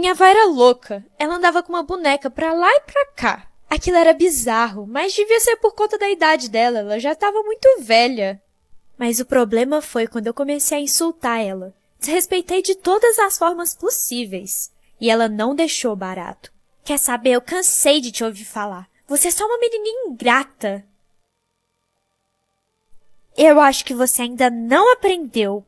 Minha avó era louca. Ela andava com uma boneca pra lá e pra cá. Aquilo era bizarro, mas devia ser por conta da idade dela. Ela já estava muito velha. Mas o problema foi quando eu comecei a insultar ela. Desrespeitei de todas as formas possíveis. E ela não deixou barato. Quer saber? Eu cansei de te ouvir falar. Você é só uma menininha ingrata. Eu acho que você ainda não aprendeu.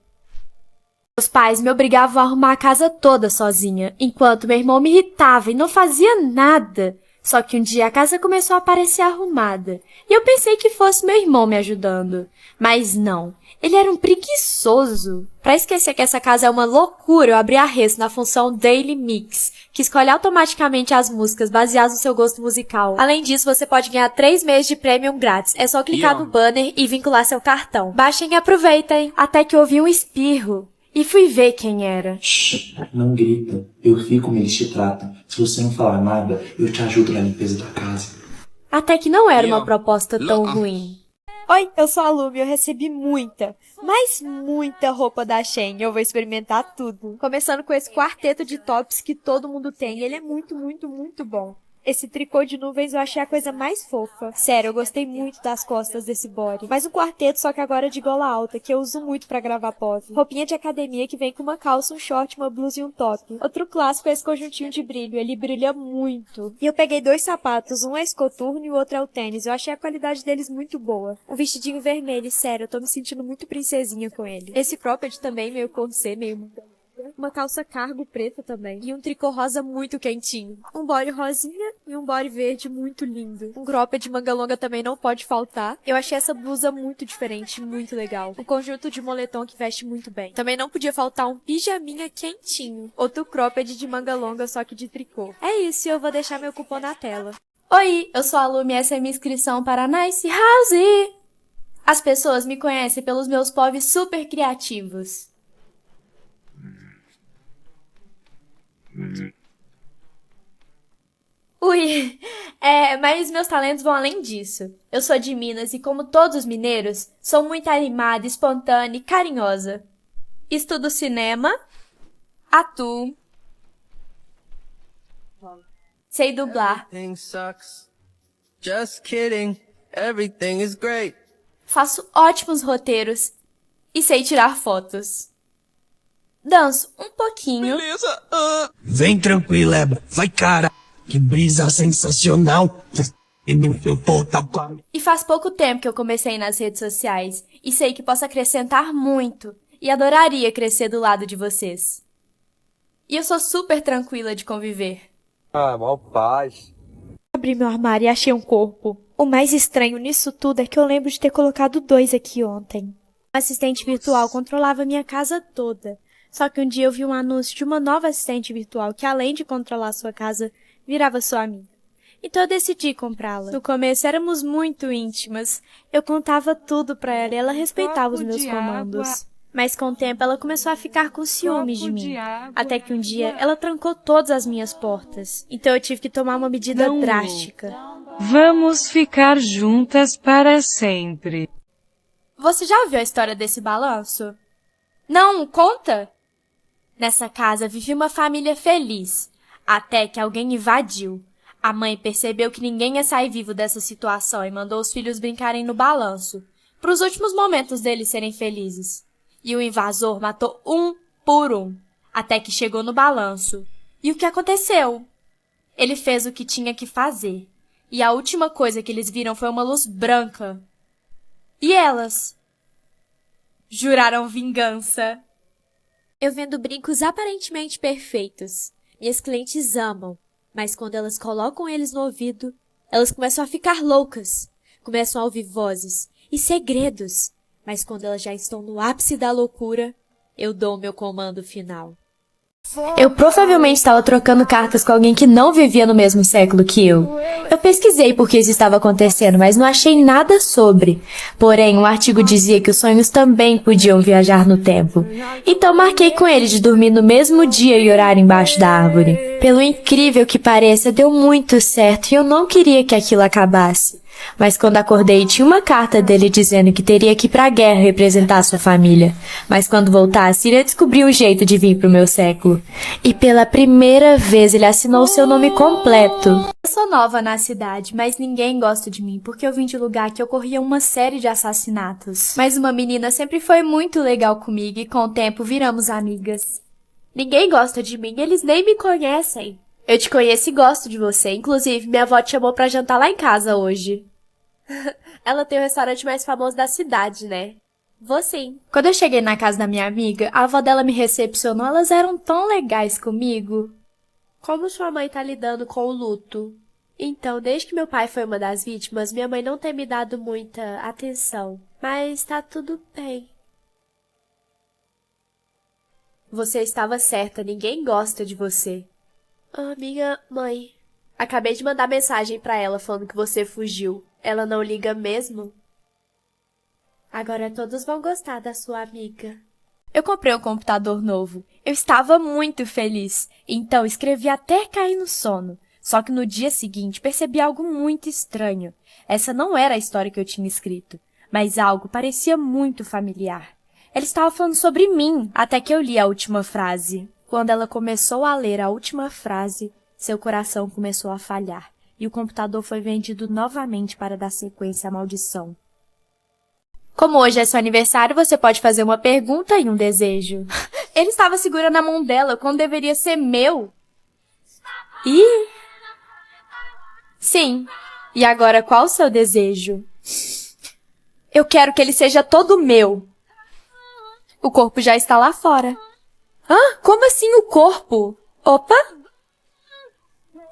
Meus pais me obrigavam a arrumar a casa toda sozinha, enquanto meu irmão me irritava e não fazia nada. Só que um dia a casa começou a parecer arrumada, e eu pensei que fosse meu irmão me ajudando. Mas não, ele era um preguiçoso. Pra esquecer que essa casa é uma loucura, eu abri a res na função Daily Mix, que escolhe automaticamente as músicas baseadas no seu gosto musical. Além disso, você pode ganhar 3 meses de Premium grátis. É só clicar no banner e vincular seu cartão. Baixem e aproveitem, até que eu ouvi um espirro. E fui ver quem era. Shhh, não grita. Eu vi como eles te tratam. Se você não falar nada, eu te ajudo na limpeza da casa. Até que não era uma proposta tão ruim. Oi, eu sou a Lumi, eu recebi muita, mas muita roupa da Shein. Eu vou experimentar tudo. Começando com esse quarteto de tops que todo mundo tem. Ele é muito, muito, muito bom. Esse tricô de nuvens eu achei a coisa mais fofa. Sério, eu gostei muito das costas desse body. Mais um quarteto, só que agora de gola alta, que eu uso muito pra gravar pose. Roupinha de academia que vem com uma calça, um short, uma blusa e um top. Outro clássico é esse conjuntinho de brilho, ele brilha muito. E eu peguei 2 sapatos, um é esse coturno e o outro é o tênis. Eu achei a qualidade deles muito boa. Um vestidinho vermelho, sério, eu tô me sentindo muito princesinha com ele. Esse cropped também, meio corset, meio... Uma calça cargo preta também. E um tricô rosa muito quentinho. Um body rosinha e um body verde muito lindo. Um cropped de manga longa também não pode faltar. Eu achei essa blusa muito diferente, muito legal. Um conjunto de moletom que veste muito bem. Também não podia faltar um pijaminha quentinho. Outro cropped de manga longa, só que de tricô. É isso, e eu vou deixar meu cupom na tela. Oi, eu sou a Lumi e essa é minha inscrição para a Nice House. As pessoas me conhecem pelos meus povs super criativos. Ui, mas meus talentos vão além disso. Eu sou de Minas e, como todos os mineiros, sou muito animada, espontânea e carinhosa. Estudo cinema, atuo, sei dublar, faço ótimos roteiros e sei tirar fotos. Danço um pouquinho. Beleza. Vem tranquilo, Eba. Vai, cara. Que brisa sensacional. E no seu portal. E faz pouco tempo que eu comecei nas redes sociais. E sei que posso acrescentar muito. E adoraria crescer do lado de vocês. E eu sou super tranquila de conviver. Mal paz. Abri meu armário e achei um corpo. O mais estranho nisso tudo é que eu lembro de ter colocado 2 aqui ontem. O assistente virtual controlava minha casa toda. Só que um dia eu vi um anúncio de uma nova assistente virtual que, além de controlar sua casa, virava sua amiga. Então eu decidi comprá-la. No começo éramos muito íntimas. Eu contava tudo pra ela e ela respeitava os meus comandos. Mas com o tempo ela começou a ficar com ciúmes de mim. Até que um dia ela trancou todas as minhas portas. Então eu tive que tomar uma medida drástica. Vamos ficar juntas para sempre. Você já ouviu a história desse balanço? Não, conta! Nessa casa vivia uma família feliz, até que alguém invadiu. A mãe percebeu que ninguém ia sair vivo dessa situação e mandou os filhos brincarem no balanço, para os últimos momentos deles serem felizes. E o invasor matou um por um, até que chegou no balanço. E o que aconteceu? Ele fez o que tinha que fazer, e a última coisa que eles viram foi uma luz branca. E elas? Juraram vingança. Eu vendo brincos aparentemente perfeitos. Minhas clientes amam, mas quando elas colocam eles no ouvido, elas começam a ficar loucas. Começam a ouvir vozes e segredos. Mas quando elas já estão no ápice da loucura, eu dou o meu comando final. Eu provavelmente estava trocando cartas com alguém que não vivia no mesmo século que eu. Eu pesquisei por que isso estava acontecendo, mas não achei nada sobre. Porém, o artigo dizia que os sonhos também podiam viajar no tempo. Então marquei com ele de dormir no mesmo dia e orar embaixo da árvore. Pelo incrível que pareça, deu muito certo e eu não queria que aquilo acabasse. Mas quando acordei, tinha uma carta dele dizendo que teria que ir pra guerra representar sua família. Mas quando voltasse, iria descobrir um jeito de vir pro meu século. E pela primeira vez ele assinou seu nome completo. Eu sou nova na cidade, mas ninguém gosta de mim, porque eu vim de um lugar que ocorria uma série de assassinatos. Mas uma menina sempre foi muito legal comigo e com o tempo viramos amigas. Ninguém gosta de mim, eles nem me conhecem. Eu te conheço e gosto de você. Inclusive, minha avó te chamou pra jantar lá em casa hoje. Ela tem o restaurante mais famoso da cidade, né? Vou sim. Quando eu cheguei na casa da minha amiga, a avó dela me recepcionou. Elas eram tão legais comigo. Como sua mãe tá lidando com o luto? Então, desde que meu pai foi uma das vítimas, minha mãe não tem me dado muita atenção. Mas tá tudo bem. Você estava certa, ninguém gosta de você. Ah, minha mãe. Acabei de mandar mensagem pra ela falando que você fugiu. Ela não liga mesmo? Agora todos vão gostar da sua amiga. Eu comprei um computador novo. Eu estava muito feliz. Então escrevi até cair no sono. Só que no dia seguinte percebi algo muito estranho. Essa não era a história que eu tinha escrito, mas algo parecia muito familiar. Ela estava falando sobre mim, até que eu li a última frase. Quando ela começou a ler a última frase, seu coração começou a falhar, e o computador foi vendido novamente para dar sequência à maldição. Como hoje é seu aniversário, você pode fazer uma pergunta e um desejo. Ele estava segurando a mão dela quando deveria ser meu. Ih! Sim. E agora qual o seu desejo? Eu quero que ele seja todo meu. O corpo já está lá fora. Hã? Como assim o corpo? Opa!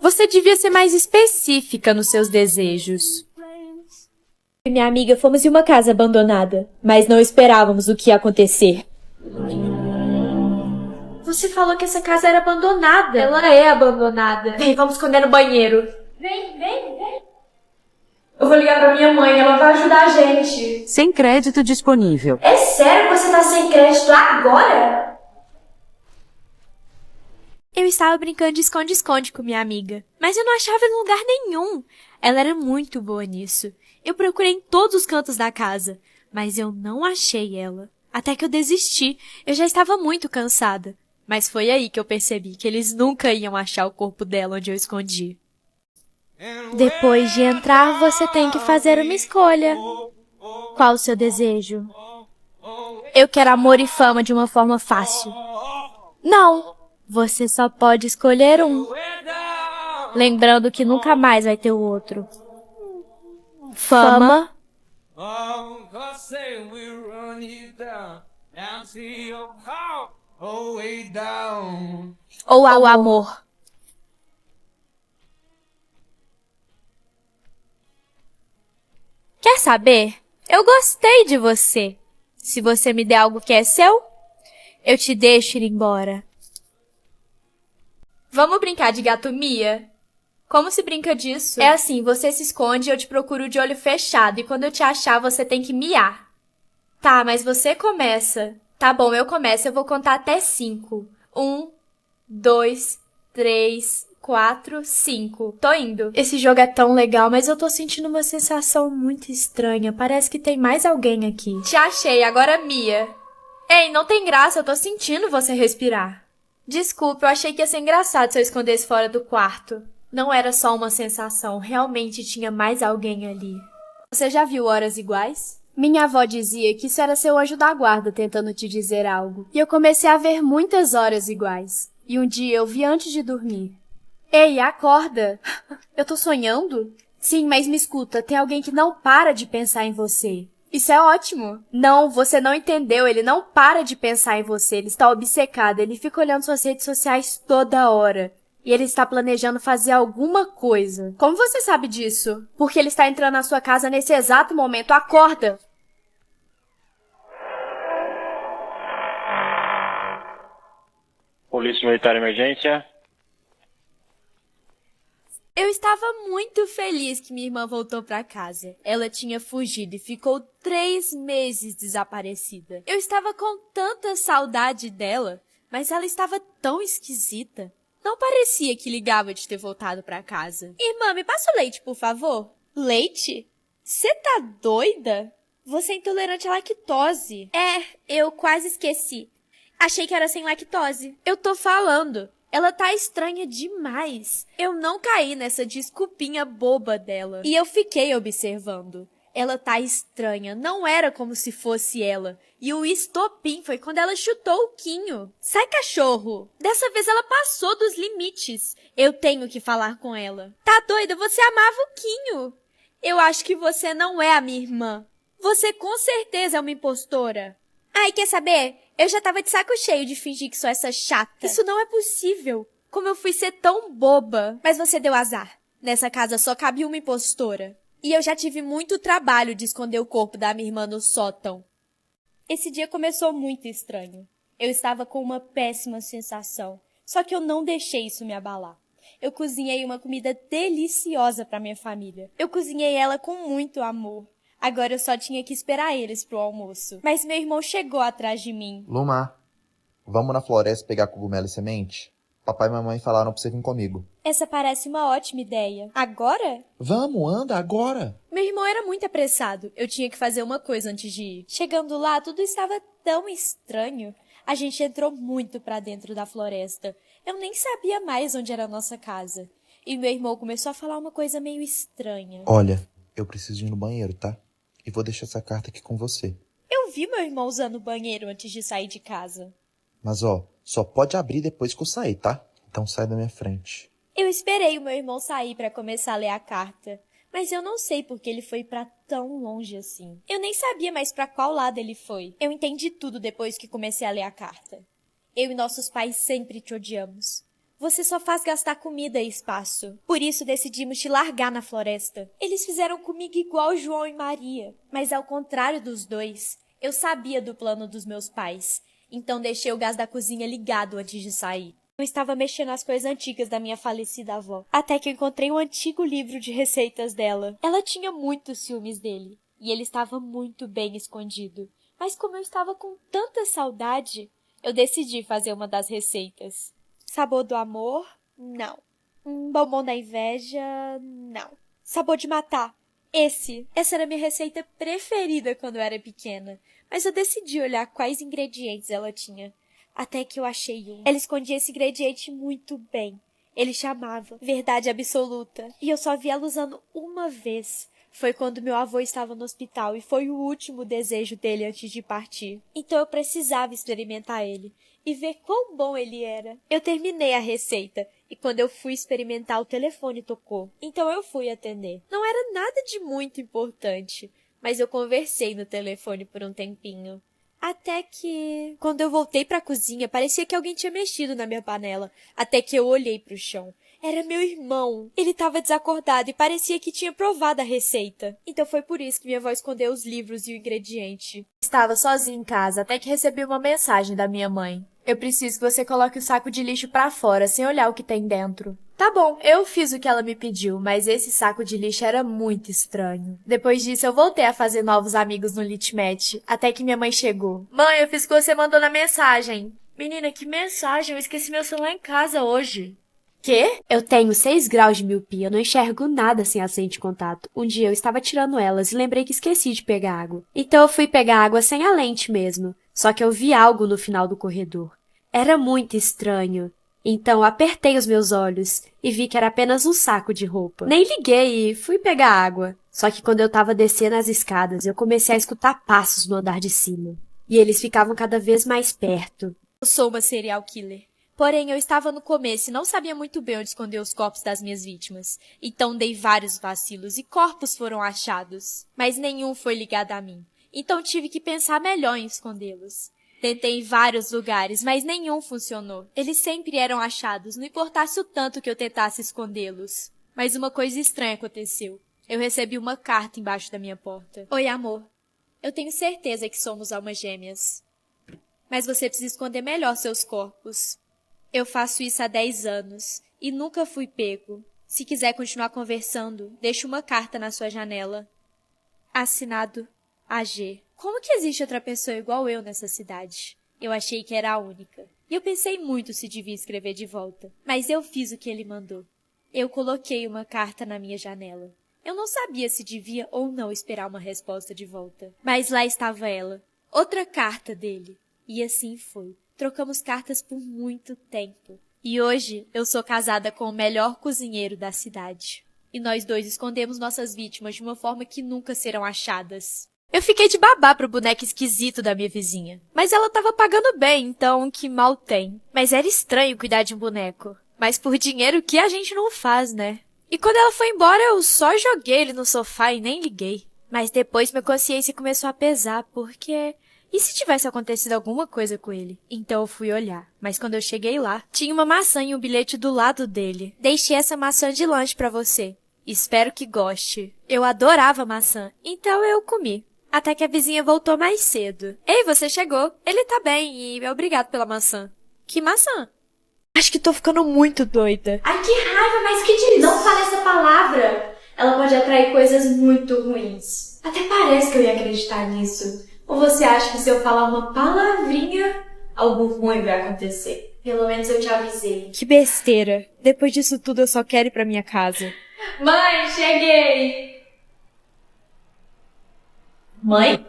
Você devia ser mais específica nos seus desejos. Minha amiga, fomos em uma casa abandonada, mas não esperávamos o que ia acontecer. Você falou que essa casa era abandonada. Ela é abandonada. Vem, vamos esconder no banheiro. Vem. Eu vou ligar pra minha mãe, ela vai ajudar a gente. Sem crédito disponível. É sério que você tá sem crédito agora? Eu estava brincando de esconde-esconde com minha amiga, mas eu não achava em lugar nenhum. Ela era muito boa nisso. Eu procurei em todos os cantos da casa, mas eu não achei ela. Até que eu desisti. Eu já estava muito cansada. Mas foi aí que eu percebi que eles nunca iam achar o corpo dela onde eu escondi. Depois de entrar, você tem que fazer uma escolha. Qual o seu desejo? Eu quero amor e fama de uma forma fácil. Não! Você só pode escolher um. Lembrando que nunca mais vai ter o outro. Fama ou amor. Quer saber? Eu gostei de você. Se você me der algo que é seu, eu te deixo ir embora. Vamos brincar de gato Mia? Como se brinca disso? É assim, você se esconde e eu te procuro de olho fechado. E quando eu te achar, você tem que miar. Tá, mas você começa. Tá bom, eu começo. Eu vou contar até 5. 1, 2, 3, 4, 5. Tô indo. Esse jogo é tão legal, mas eu tô sentindo uma sensação muito estranha. Parece que tem mais alguém aqui. Te achei, agora Mia. Ei, não tem graça, eu tô sentindo você respirar. Desculpe, eu achei que ia ser engraçado se eu escondesse fora do quarto. Não era só uma sensação, realmente tinha mais alguém ali. Você já viu Horas Iguais? Minha avó dizia que isso era seu anjo da guarda tentando te dizer algo. E eu comecei a ver muitas horas iguais. E um dia eu vi antes de dormir. Ei, acorda! Eu tô sonhando? Sim, mas me escuta, tem alguém que não para de pensar em você. Isso é ótimo. Não, você não entendeu. Ele não para de pensar em você. Ele está obcecado. Ele fica olhando suas redes sociais toda hora. E ele está planejando fazer alguma coisa. Como você sabe disso? Porque ele está entrando na sua casa nesse exato momento. Acorda! Polícia Militar Emergência. Eu estava muito feliz que minha irmã voltou para casa. Ela tinha fugido e ficou 3 meses desaparecida. Eu estava com tanta saudade dela, mas ela estava tão esquisita. Não parecia que ligava de ter voltado para casa. Irmã, me passa o leite, por favor. Leite? Você tá doida? Você é intolerante à lactose. Eu quase esqueci. Achei que era sem lactose. Eu tô falando. Ela tá estranha demais. Eu não caí nessa desculpinha boba dela. E eu fiquei observando. Ela tá estranha. Não era como se fosse ela. E o estopim foi quando ela chutou o Quinho. Sai, cachorro! Dessa vez ela passou dos limites. Eu tenho que falar com ela. Tá doida? Você amava o Quinho. Eu acho que você não é a minha irmã. Você com certeza é uma impostora. Ai, quer saber? Eu já tava de saco cheio de fingir que sou essa chata. Isso não é possível. Como eu fui ser tão boba. Mas você deu azar. Nessa casa só cabia uma impostora. E eu já tive muito trabalho de esconder o corpo da minha irmã no sótão. Esse dia começou muito estranho. Eu estava com uma péssima sensação. Só que eu não deixei isso me abalar. Eu cozinhei uma comida deliciosa para minha família. Eu cozinhei ela com muito amor. Agora eu só tinha que esperar eles pro almoço. Mas meu irmão chegou atrás de mim. Lumar, vamos na floresta pegar cogumelo e semente? Papai e mamãe falaram pra você vir comigo. Essa parece uma ótima ideia. Agora? Vamos, anda, agora. Meu irmão era muito apressado. Eu tinha que fazer uma coisa antes de ir. Chegando lá, tudo estava tão estranho. A gente entrou muito pra dentro da floresta. Eu nem sabia mais onde era a nossa casa. E meu irmão começou a falar uma coisa meio estranha. Olha, eu preciso ir no banheiro, tá? E vou deixar essa carta aqui com você. Eu vi meu irmão usando o banheiro antes de sair de casa. Mas ó, só pode abrir depois que eu sair, tá? Então sai da minha frente. Eu esperei o meu irmão sair pra começar a ler a carta. Mas eu não sei por que ele foi pra tão longe assim. Eu nem sabia mais pra qual lado ele foi. Eu entendi tudo depois que comecei a ler a carta. Eu e nossos pais sempre te odiamos. Você só faz gastar comida e espaço. Por isso decidimos te largar na floresta. Eles fizeram comigo igual João e Maria. Mas ao contrário dos dois, eu sabia do plano dos meus pais. Então deixei o gás da cozinha ligado antes de sair. Eu estava mexendo nas coisas antigas da minha falecida avó. Até que eu encontrei um antigo livro de receitas dela. Ela tinha muitos ciúmes dele. E ele estava muito bem escondido. Mas como eu estava com tanta saudade, eu decidi fazer uma das receitas. Sabor do amor? Não. Bombom da inveja? Não. Sabor de matar? Essa era a minha receita preferida quando eu era pequena. Mas eu decidi olhar quais ingredientes ela tinha. Até que eu achei um. Ela escondia esse ingrediente muito bem. Ele chamava Verdade Absoluta. E eu só vi ela usando uma vez. Foi quando meu avô estava no hospital e foi o último desejo dele antes de partir. Então eu precisava experimentar ele e ver quão bom ele era. Eu terminei a receita e quando eu fui experimentar o telefone tocou. Então eu fui atender. Não era nada de muito importante, mas eu conversei no telefone por um tempinho. Até que, quando eu voltei pra cozinha, parecia que alguém tinha mexido na minha panela. Até que eu olhei pro chão. Era meu irmão. Ele estava desacordado e parecia que tinha provado a receita. Então foi por isso que minha avó escondeu os livros e o ingrediente. Estava sozinha em casa até que recebi uma mensagem da minha mãe. Eu preciso que você coloque o saco de lixo pra fora, sem olhar o que tem dentro. Tá bom, eu fiz o que ela me pediu, mas esse saco de lixo era muito estranho. Depois disso, eu voltei a fazer novos amigos no Litmatch, até que minha mãe chegou. Mãe, eu fiz o que você mandou na mensagem. Menina, que mensagem? Eu esqueci meu celular em casa hoje. Quê? Eu tenho 6 graus de miopia, eu não enxergo nada sem as lentes de contato. Um dia eu estava tirando elas e lembrei que esqueci de pegar água. Então eu fui pegar água sem a lente mesmo, só que eu vi algo no final do corredor. Era muito estranho. Então apertei os meus olhos e vi que era apenas um saco de roupa. Nem liguei e fui pegar água. Só que quando eu estava descendo as escadas, eu comecei a escutar passos no andar de cima. E eles ficavam cada vez mais perto. Eu sou uma serial killer. Porém, eu estava no começo e não sabia muito bem onde esconder os corpos das minhas vítimas. Então dei vários vacilos e corpos foram achados. Mas nenhum foi ligado a mim. Então tive que pensar melhor em escondê-los. Tentei em vários lugares, mas nenhum funcionou. Eles sempre eram achados, não importasse o tanto que eu tentasse escondê-los. Mas uma coisa estranha aconteceu. Eu recebi uma carta embaixo da minha porta. Oi, amor. Eu tenho certeza que somos almas gêmeas. Mas você precisa esconder melhor seus corpos. Eu faço isso há 10 anos e nunca fui pego. Se quiser continuar conversando, deixe uma carta na sua janela. Assinado AG. Como que existe outra pessoa igual eu nessa cidade? Eu achei que era a única. E eu pensei muito se devia escrever de volta. Mas eu fiz o que ele mandou. Eu coloquei uma carta na minha janela. Eu Eu não sabia se devia ou não esperar uma resposta de volta. Mas lá estava ela, outra carta dele. E assim foi. Trocamos cartas por muito tempo. E hoje eu sou casada com o melhor cozinheiro da cidade. E nós dois escondemos nossas vítimas de uma forma que nunca serão achadas. Eu fiquei de babá pro boneco esquisito da minha vizinha. Mas ela tava pagando bem, então que mal tem. Mas era estranho cuidar de um boneco. Mas por dinheiro que a gente não faz, né? E quando ela foi embora, eu só joguei ele no sofá e nem liguei. Mas depois minha consciência começou a pesar, porque... E se tivesse acontecido alguma coisa com ele? Então eu fui olhar. Mas quando eu cheguei lá, tinha uma maçã e um bilhete do lado dele. Deixei essa maçã de lanche pra você. Espero que goste. Eu adorava maçã, então eu comi. Até que a vizinha voltou mais cedo. Ei, você chegou. Ele tá bem e obrigado pela maçã. Que maçã? Acho que tô ficando muito doida. Ai, que raiva, mas que diz? Não fale essa palavra. Ela pode atrair coisas muito ruins. Até parece que eu ia acreditar nisso. Ou você acha que se eu falar uma palavrinha, algo ruim vai acontecer? Pelo menos eu te avisei. Que besteira. Depois disso tudo eu só quero ir pra minha casa. Mãe, cheguei! Mãe?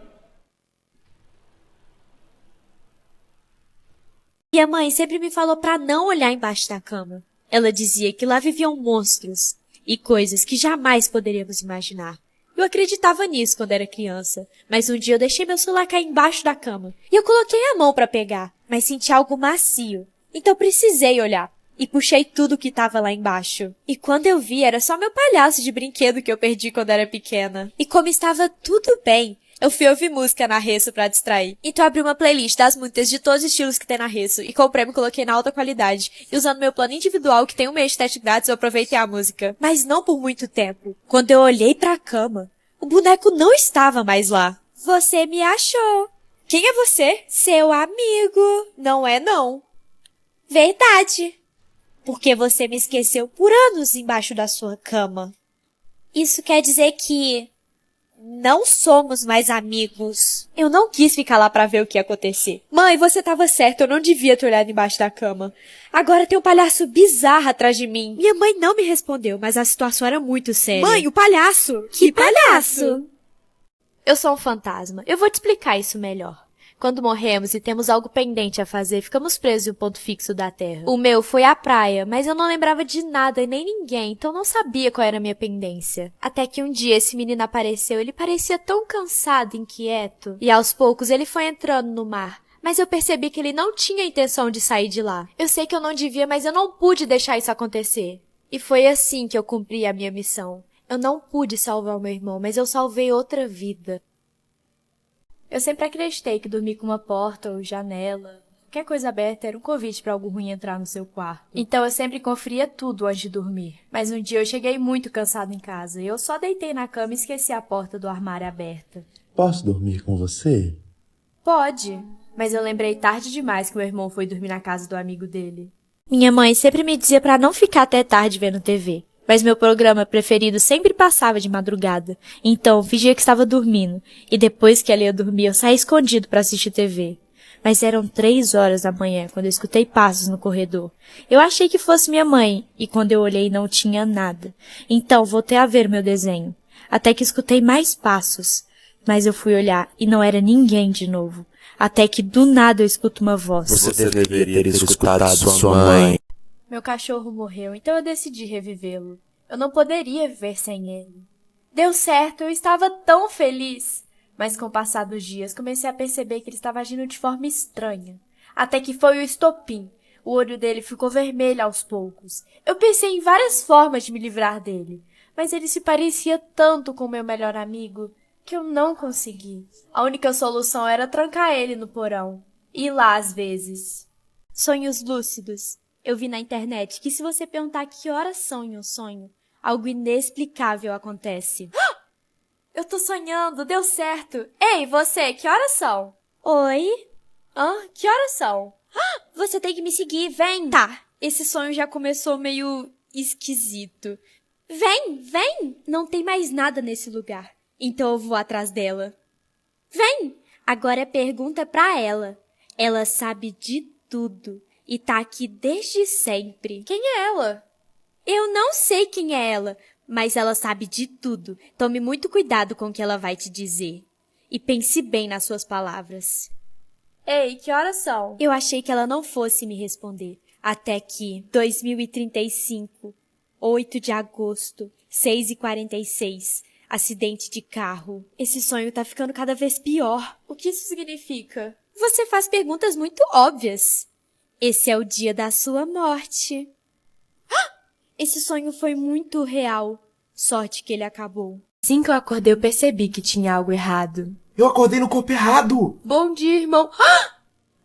Minha mãe sempre me falou pra não olhar embaixo da cama. Ela dizia que lá viviam monstros e coisas que jamais poderíamos imaginar. Eu acreditava nisso quando era criança, mas um dia eu deixei meu celular cair embaixo da cama e eu coloquei a mão pra pegar, mas senti algo macio. Então precisei olhar e puxei tudo que estava lá embaixo. E quando eu vi, era só meu palhaço de brinquedo que eu perdi quando era pequena. E como estava tudo bem, eu fui ouvir música na Resso pra distrair. Então abri uma playlist das muitas de todos os estilos que tem na Resso e comprei e coloquei na alta qualidade. E usando meu plano individual que tem um mês de teste grátis, eu aproveitei a música. Mas não por muito tempo. Quando eu olhei pra cama, o boneco não estava mais lá. Você me achou. Quem é você? Seu amigo. Não é não. Verdade. Porque você me esqueceu por anos embaixo da sua cama. Isso quer dizer que... não somos mais amigos. Eu não quis ficar lá pra ver o que ia acontecer. Mãe, você tava certa, eu não devia ter olhado embaixo da cama. Agora tem um palhaço bizarro atrás de mim. Minha mãe não me respondeu, mas a situação era muito séria. Mãe, o palhaço! Que palhaço? Eu sou um fantasma. Eu vou te explicar isso melhor. Quando morremos e temos algo pendente a fazer, ficamos presos em um ponto fixo da Terra. O meu foi a praia, mas eu não lembrava de nada e nem ninguém, então não sabia qual era a minha pendência. Até que um dia esse menino apareceu, ele parecia tão cansado e inquieto. E aos poucos ele foi entrando no mar. Mas eu percebi que ele não tinha intenção de sair de lá. Eu sei que eu não devia, mas eu não pude deixar isso acontecer. E foi assim que eu cumpri a minha missão. Eu não pude salvar o meu irmão, mas eu salvei outra vida. Eu sempre acreditei que dormir com uma porta ou janela, qualquer coisa aberta, era um convite para algo ruim entrar no seu quarto. Então eu sempre conferia tudo antes de dormir. Mas um dia eu cheguei muito cansado em casa e eu só deitei na cama e esqueci a porta do armário aberta. Posso dormir com você? Pode, mas eu lembrei tarde demais que meu irmão foi dormir na casa do amigo dele. Minha mãe sempre me dizia para não ficar até tarde vendo TV. Mas meu programa preferido sempre passava de madrugada, então eu fingia que estava dormindo, e depois que ela ia dormir eu saía escondido para assistir TV. Mas eram 3 horas da manhã quando eu escutei passos no corredor. Eu achei que fosse minha mãe, e quando eu olhei não tinha nada. Então voltei a ver meu desenho, até que escutei mais passos. Mas eu fui olhar e não era ninguém de novo, até que do nada eu escuto uma voz. Você deveria ter escutado sua mãe. Meu cachorro morreu, então eu decidi revivê-lo. Eu não poderia viver sem ele. Deu certo, eu estava tão feliz. Mas com o passar dos dias, comecei a perceber que ele estava agindo de forma estranha. Até que foi o estopim. O olho dele ficou vermelho aos poucos. Eu pensei em várias formas de me livrar dele. Mas ele se parecia tanto com meu melhor amigo que eu não consegui. A única solução era trancar ele no porão. E ir lá às vezes. Sonhos lúcidos. Eu vi na internet que se você perguntar que horas são em um sonho, algo inexplicável acontece. Eu tô sonhando, deu certo. Ei, você, que horas são? Oi? Que horas são? Você tem que me seguir, vem. Tá, esse sonho já começou meio esquisito. Vem. Não tem mais nada nesse lugar. Então eu vou atrás dela. Vem. Agora pergunta pra ela. Ela sabe de tudo. E tá aqui desde sempre. Quem é ela? Eu não sei quem é ela, Mas ela sabe de tudo. Tome muito cuidado com o que ela vai te dizer. E pense bem nas suas palavras. Ei, que horas são? Eu achei que ela não fosse me responder. Até que 2035, 8 de agosto, 6h46, acidente de carro. Esse sonho tá ficando cada vez pior. O que isso significa? Você faz perguntas muito óbvias. Esse é o dia da sua morte. Esse sonho foi muito real. Sorte que ele acabou. Assim que eu acordei, eu percebi que tinha algo errado. Eu acordei no corpo errado! Bom dia, irmão.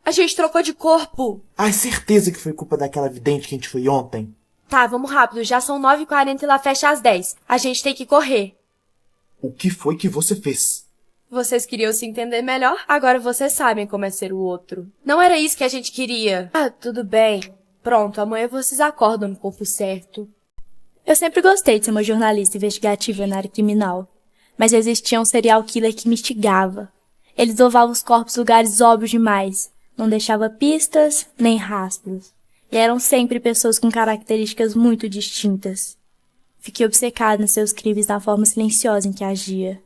A gente trocou de corpo. Ai, certeza que foi culpa daquela vidente que a gente foi ontem. Tá, vamos rápido. Já são 9h40 e lá fecha às 10. A gente tem que correr. O que foi que você fez? Vocês queriam se entender melhor? Agora vocês sabem como é ser o outro. Não era isso que a gente queria. Ah, tudo bem. Pronto, amanhã vocês acordam no corpo certo. Eu sempre gostei de ser uma jornalista investigativa na área criminal. Mas existia um serial killer que me instigava. Ele desovava os corpos em lugares óbvios demais. Não deixava pistas, nem rastros. E eram sempre pessoas com características muito distintas. Fiquei obcecada nos seus crimes na forma silenciosa em que agia.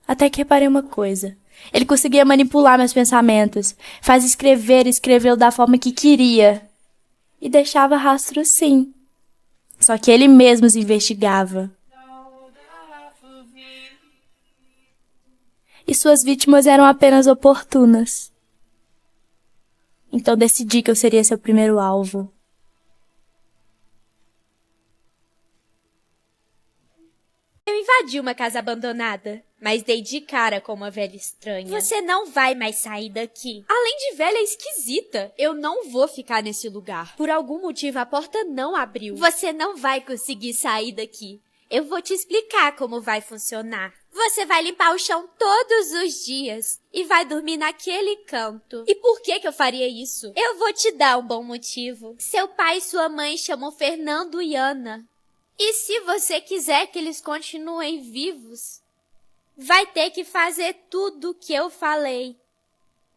Até que reparei uma coisa. Ele conseguia manipular meus pensamentos. Fazia escrever e escreveu da forma que queria. E deixava rastros sim. Só que ele mesmo os investigava. E suas vítimas eram apenas oportunas. Então decidi que eu seria seu primeiro alvo. Eu invadi uma casa abandonada, mas dei de cara com uma velha estranha. Você não vai mais sair daqui. Além de velha esquisita, eu não vou ficar nesse lugar. Por algum motivo a porta não abriu. Você não vai conseguir sair daqui. Eu vou te explicar como vai funcionar. Você vai limpar o chão todos os dias e vai dormir naquele canto. E por que eu faria isso? Eu vou te dar um bom motivo. Seu pai e sua mãe chamam Fernando e Ana. E se você quiser que eles continuem vivos, vai ter que fazer tudo o que eu falei.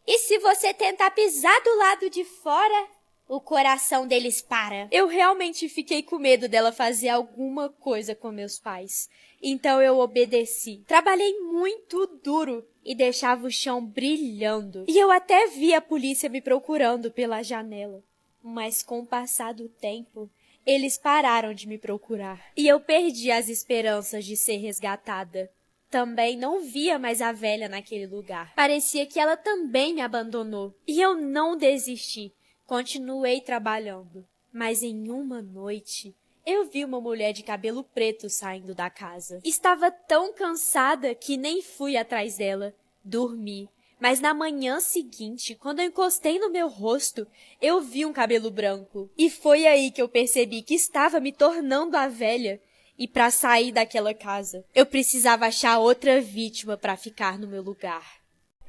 E se você tentar pisar do lado de fora, o coração deles para. Eu realmente fiquei com medo dela fazer alguma coisa com meus pais. Então eu obedeci. Trabalhei muito duro e deixava o chão brilhando. E eu até vi a polícia me procurando pela janela. Mas com o passar do tempo, eles pararam de me procurar. E eu perdi as esperanças de ser resgatada. Também não via mais a velha naquele lugar. Parecia que ela também me abandonou. E eu não desisti. Continuei trabalhando, mas em uma noite, eu vi uma mulher de cabelo preto saindo da casa. Estava tão cansada que nem fui atrás dela. Dormi, mas na manhã seguinte, quando eu encostei no meu rosto, eu vi um cabelo branco. E foi aí que eu percebi que estava me tornando a velha. E para sair daquela casa, eu precisava achar outra vítima para ficar no meu lugar.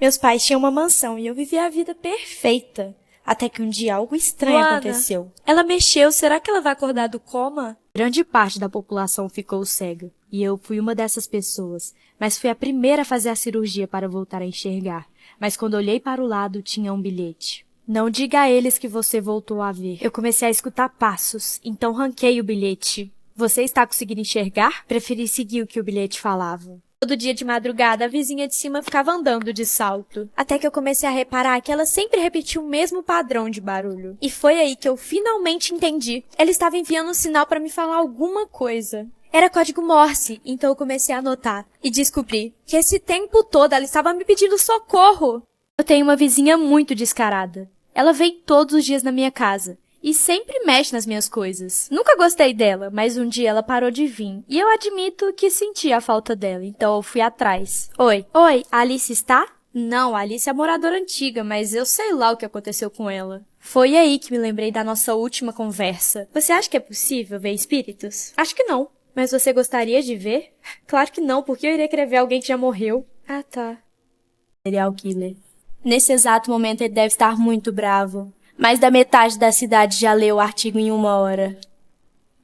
Meus pais tinham uma mansão e eu vivia a vida perfeita. Até que um dia algo estranho aconteceu. Ela mexeu, será que ela vai acordar do coma? Grande parte da população ficou cega, e eu fui uma dessas pessoas, mas fui a primeira a fazer a cirurgia para voltar a enxergar. Mas quando olhei para o lado, tinha um bilhete. Não diga a eles que você voltou a ver. Eu comecei a escutar passos, então ranquei o bilhete. Você está conseguindo enxergar? Preferi seguir o que o bilhete falava. Todo dia de madrugada, a vizinha de cima ficava andando de salto. Até que eu comecei a reparar que ela sempre repetia o mesmo padrão de barulho. E foi aí que eu finalmente entendi. Ela estava enviando um sinal para me falar alguma coisa. Era código Morse, então eu comecei a anotar. E descobri que esse tempo todo ela estava me pedindo socorro. Eu tenho uma vizinha muito descarada. Ela vem todos os dias na minha casa. E sempre mexe nas minhas coisas. Nunca gostei dela, mas um dia ela parou de vir. E eu admito que senti a falta dela, então eu fui atrás. Oi, a Alice está? Não, a Alice é moradora antiga, mas eu sei lá o que aconteceu com ela. Foi aí que me lembrei da nossa última conversa. Você acha que é possível ver espíritos? Acho que não. Mas você gostaria de ver? Claro que não, porque eu iria querer ver alguém que já morreu. Ah, tá. Serial killer. Nesse exato momento ele deve estar muito bravo. Mais da metade da cidade já leu o artigo em 1 hora.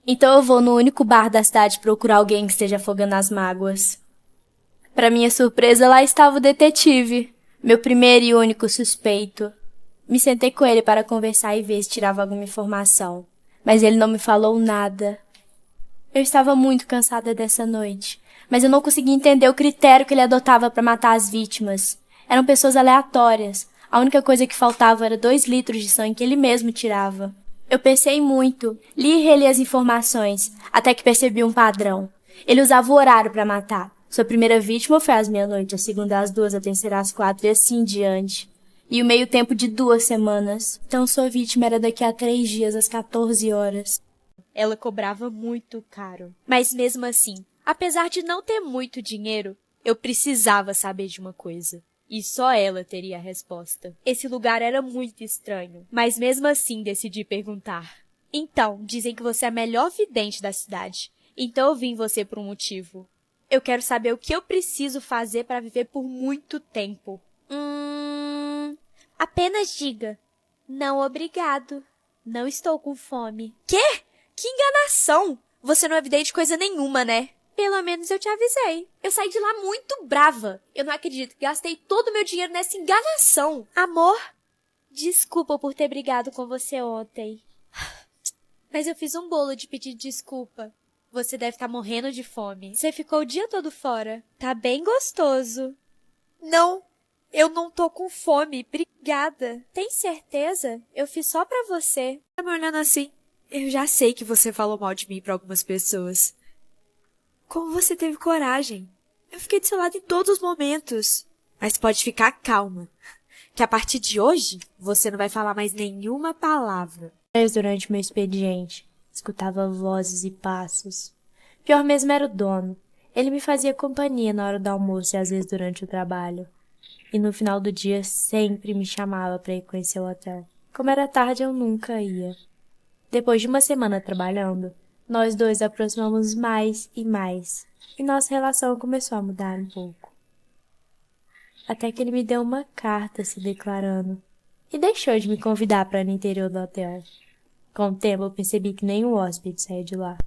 Então eu vou no único bar da cidade procurar alguém que esteja afogando as mágoas. Para minha surpresa, lá estava o detetive, meu primeiro e único suspeito. Me sentei com ele para conversar e ver se tirava alguma informação, mas ele não me falou nada. Eu estava muito cansada dessa noite, mas eu não conseguia entender o critério que ele adotava para matar as vítimas. Eram pessoas aleatórias. A única coisa que faltava era 2 litros de sangue que ele mesmo tirava. Eu pensei muito, li e reli as informações, até que percebi um padrão. Ele usava o horário para matar. Sua primeira vítima foi às meia-noite, a segunda às 2, a terceira às 4 e assim diante. E o meio tempo de 2 semanas. Então sua vítima era daqui a 3 dias, às 14 horas. Ela cobrava muito caro. Mas mesmo assim, apesar de não ter muito dinheiro, eu precisava saber de uma coisa. E só ela teria a resposta. Esse lugar era muito estranho, mas mesmo assim decidi perguntar. Então, dizem que você é a melhor vidente da cidade. Então eu vim você por um motivo. Eu quero saber o que eu preciso fazer para viver por muito tempo. Apenas diga. Não, obrigado. Não estou com fome. Quê? Que enganação! Você não é vidente coisa nenhuma, né? Pelo menos eu te avisei. Eu saí de lá muito brava. Eu não acredito que gastei todo o meu dinheiro nessa enganação. Amor, desculpa por ter brigado com você ontem. Mas eu fiz um bolo de pedir desculpa. Você deve estar morrendo de fome. Você ficou o dia todo fora. Tá bem gostoso. Não, eu não tô com fome. Obrigada. Tem certeza? Eu fiz só pra você. Tá me olhando assim. Eu já sei que você falou mal de mim pra algumas pessoas. Como você teve coragem? Eu fiquei do seu lado em todos os momentos. Mas pode ficar calma, que a partir de hoje, você não vai falar mais nenhuma palavra. Durante meu expediente, escutava vozes e passos. Pior mesmo era o dono. Ele me fazia companhia na hora do almoço e às vezes durante o trabalho. E no final do dia sempre me chamava para ir conhecer o hotel. Como era tarde, eu nunca ia. Depois de uma semana trabalhando, nós dois aproximamos mais e mais, e nossa relação começou a mudar um pouco. Até que ele me deu uma carta se declarando, e deixou de me convidar para ir no interior do hotel. Com o tempo eu percebi que nenhum hóspede saía de lá.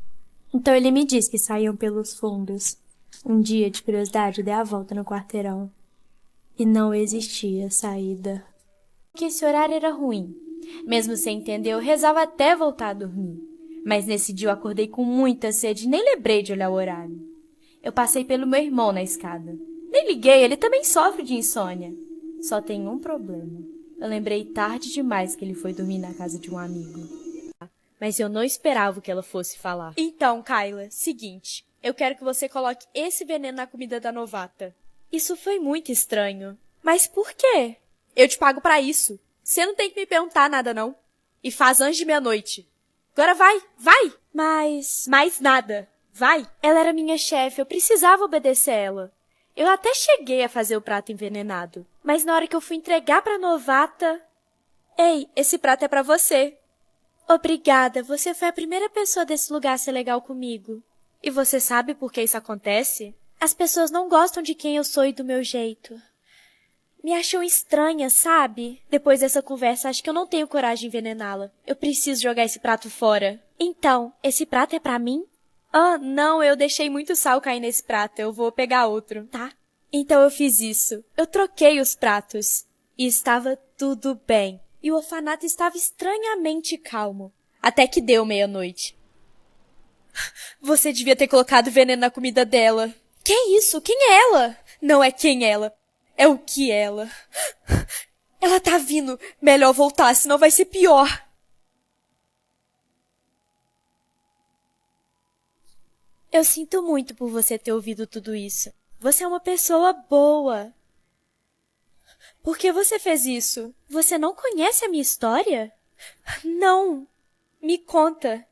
Então ele me disse que saíam pelos fundos. Um dia, de curiosidade, eu dei a volta no quarteirão. E não existia saída. Que esse horário era ruim. Mesmo sem entender, eu rezava até voltar a dormir. Mas nesse dia eu acordei com muita sede e nem lembrei de olhar o horário. Eu passei pelo meu irmão na escada. Nem liguei, ele também sofre de insônia. Só tem um problema. Eu lembrei tarde demais que ele foi dormir na casa de um amigo. Mas eu não esperava que ela fosse falar. Então, Kyla, seguinte. Eu quero que você coloque esse veneno na comida da novata. Isso foi muito estranho. Mas por quê? Eu te pago pra isso. Você não tem que me perguntar nada, não. E faz antes de meia-noite. Agora vai, vai! Mas... Mais nada. Vai. Ela era minha chefe, eu precisava obedecer ela. Eu até cheguei a fazer o prato envenenado. Mas na hora que eu fui entregar pra novata... Ei, esse prato é pra você. Obrigada, você foi a primeira pessoa desse lugar a ser legal comigo. E você sabe por que isso acontece? As pessoas não gostam de quem eu sou e do meu jeito. Me acham estranha, sabe? Depois dessa conversa, acho que eu não tenho coragem de envenená-la. Eu preciso jogar esse prato fora. Então, esse prato é pra mim? Ah, não, eu deixei muito sal cair nesse prato. Eu vou pegar outro, tá? Então eu fiz isso. Eu troquei os pratos. E estava tudo bem. E o orfanato estava estranhamente calmo. Até que deu meia-noite. Você devia ter colocado veneno na comida dela. Que isso? Quem é ela? Não é quem ela. É o que ela. Ela tá vindo. Melhor voltar, senão vai ser pior. Eu sinto muito por você ter ouvido tudo isso. Você é uma pessoa boa. Por que você fez isso? Você não conhece a minha história? Não. Me conta.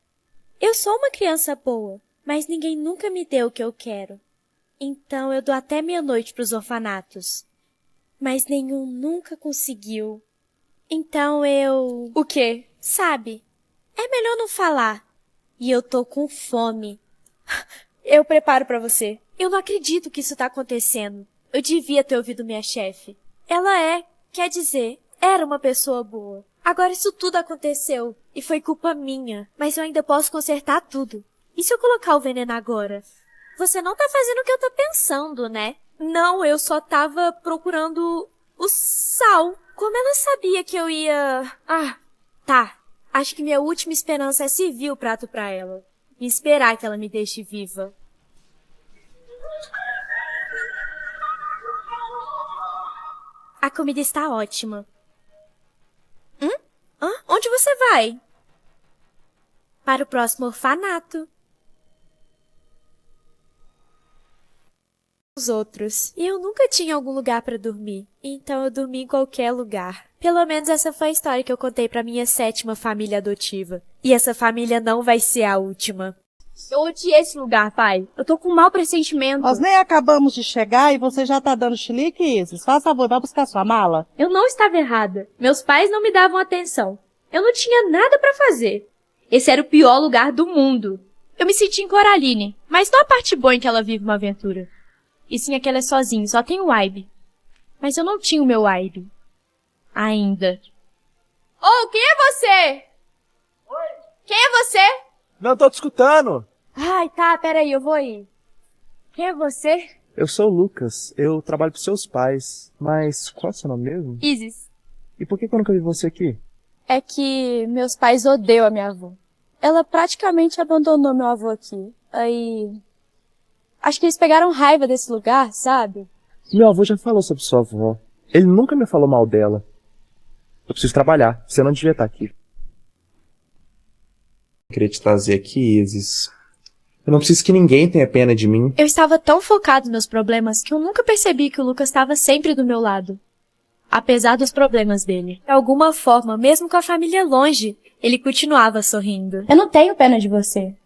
Eu sou uma criança boa, mas ninguém nunca me deu o que eu quero. Então eu dou até meia-noite pros orfanatos. Mas nenhum nunca conseguiu. Então eu... O quê? Sabe, é melhor não falar. E eu tô com fome. Eu preparo pra você. Eu não acredito que isso tá acontecendo. Eu devia ter ouvido minha chefe. Ela quer dizer, era uma pessoa boa. Agora isso tudo aconteceu. E foi culpa minha. Mas eu ainda posso consertar tudo. E se eu colocar o veneno agora? Você não tá fazendo o que eu tô pensando, né? Não, eu só tava procurando o sal. Como ela sabia que eu ia... Ah, tá. Acho que minha última esperança é servir o prato pra ela. e esperar que ela me deixe viva. A comida está ótima. Onde você vai? Para o próximo orfanato. Os outros. E eu nunca tinha algum lugar para dormir, então eu dormi em qualquer lugar. Pelo menos essa foi a história que eu contei para minha 7ª família adotiva. E essa família não vai ser a última. Eu odiei esse lugar, pai. Eu tô com um mau pressentimento. Nós nem acabamos de chegar e você já tá dando chilique, Isis. Faz favor, vai buscar sua mala. Eu não estava errada. Meus pais não me davam atenção. Eu não tinha nada pra fazer. Esse era o pior lugar do mundo. Eu me senti em Coraline, mas não a parte boa em que ela vive uma aventura. E sim, aquela é sozinha, só tem o Ibe. Mas eu não tinha o meu Ibe. Ainda. Quem é você? Oi? Quem é você? Não, tô te escutando. Ai, tá, peraí, eu vou ir. Quem é você? Eu sou o Lucas. Eu trabalho pros seus pais. Mas qual é o seu nome mesmo? Isis. E por que eu nunca vi você aqui? É que meus pais odeiam a minha avó. Ela praticamente abandonou meu avô aqui. Aí... acho que eles pegaram raiva desse lugar, sabe? Meu avô já falou sobre sua avó. Ele nunca me falou mal dela. Eu preciso trabalhar. Você não devia estar aqui. Eu queria te trazer aqui, Isis. Eu não preciso que ninguém tenha pena de mim. Eu estava tão focado nos meus problemas que eu nunca percebi que o Lucas estava sempre do meu lado. Apesar dos problemas dele. De alguma forma, mesmo com a família longe, ele continuava sorrindo. Eu não tenho pena de você.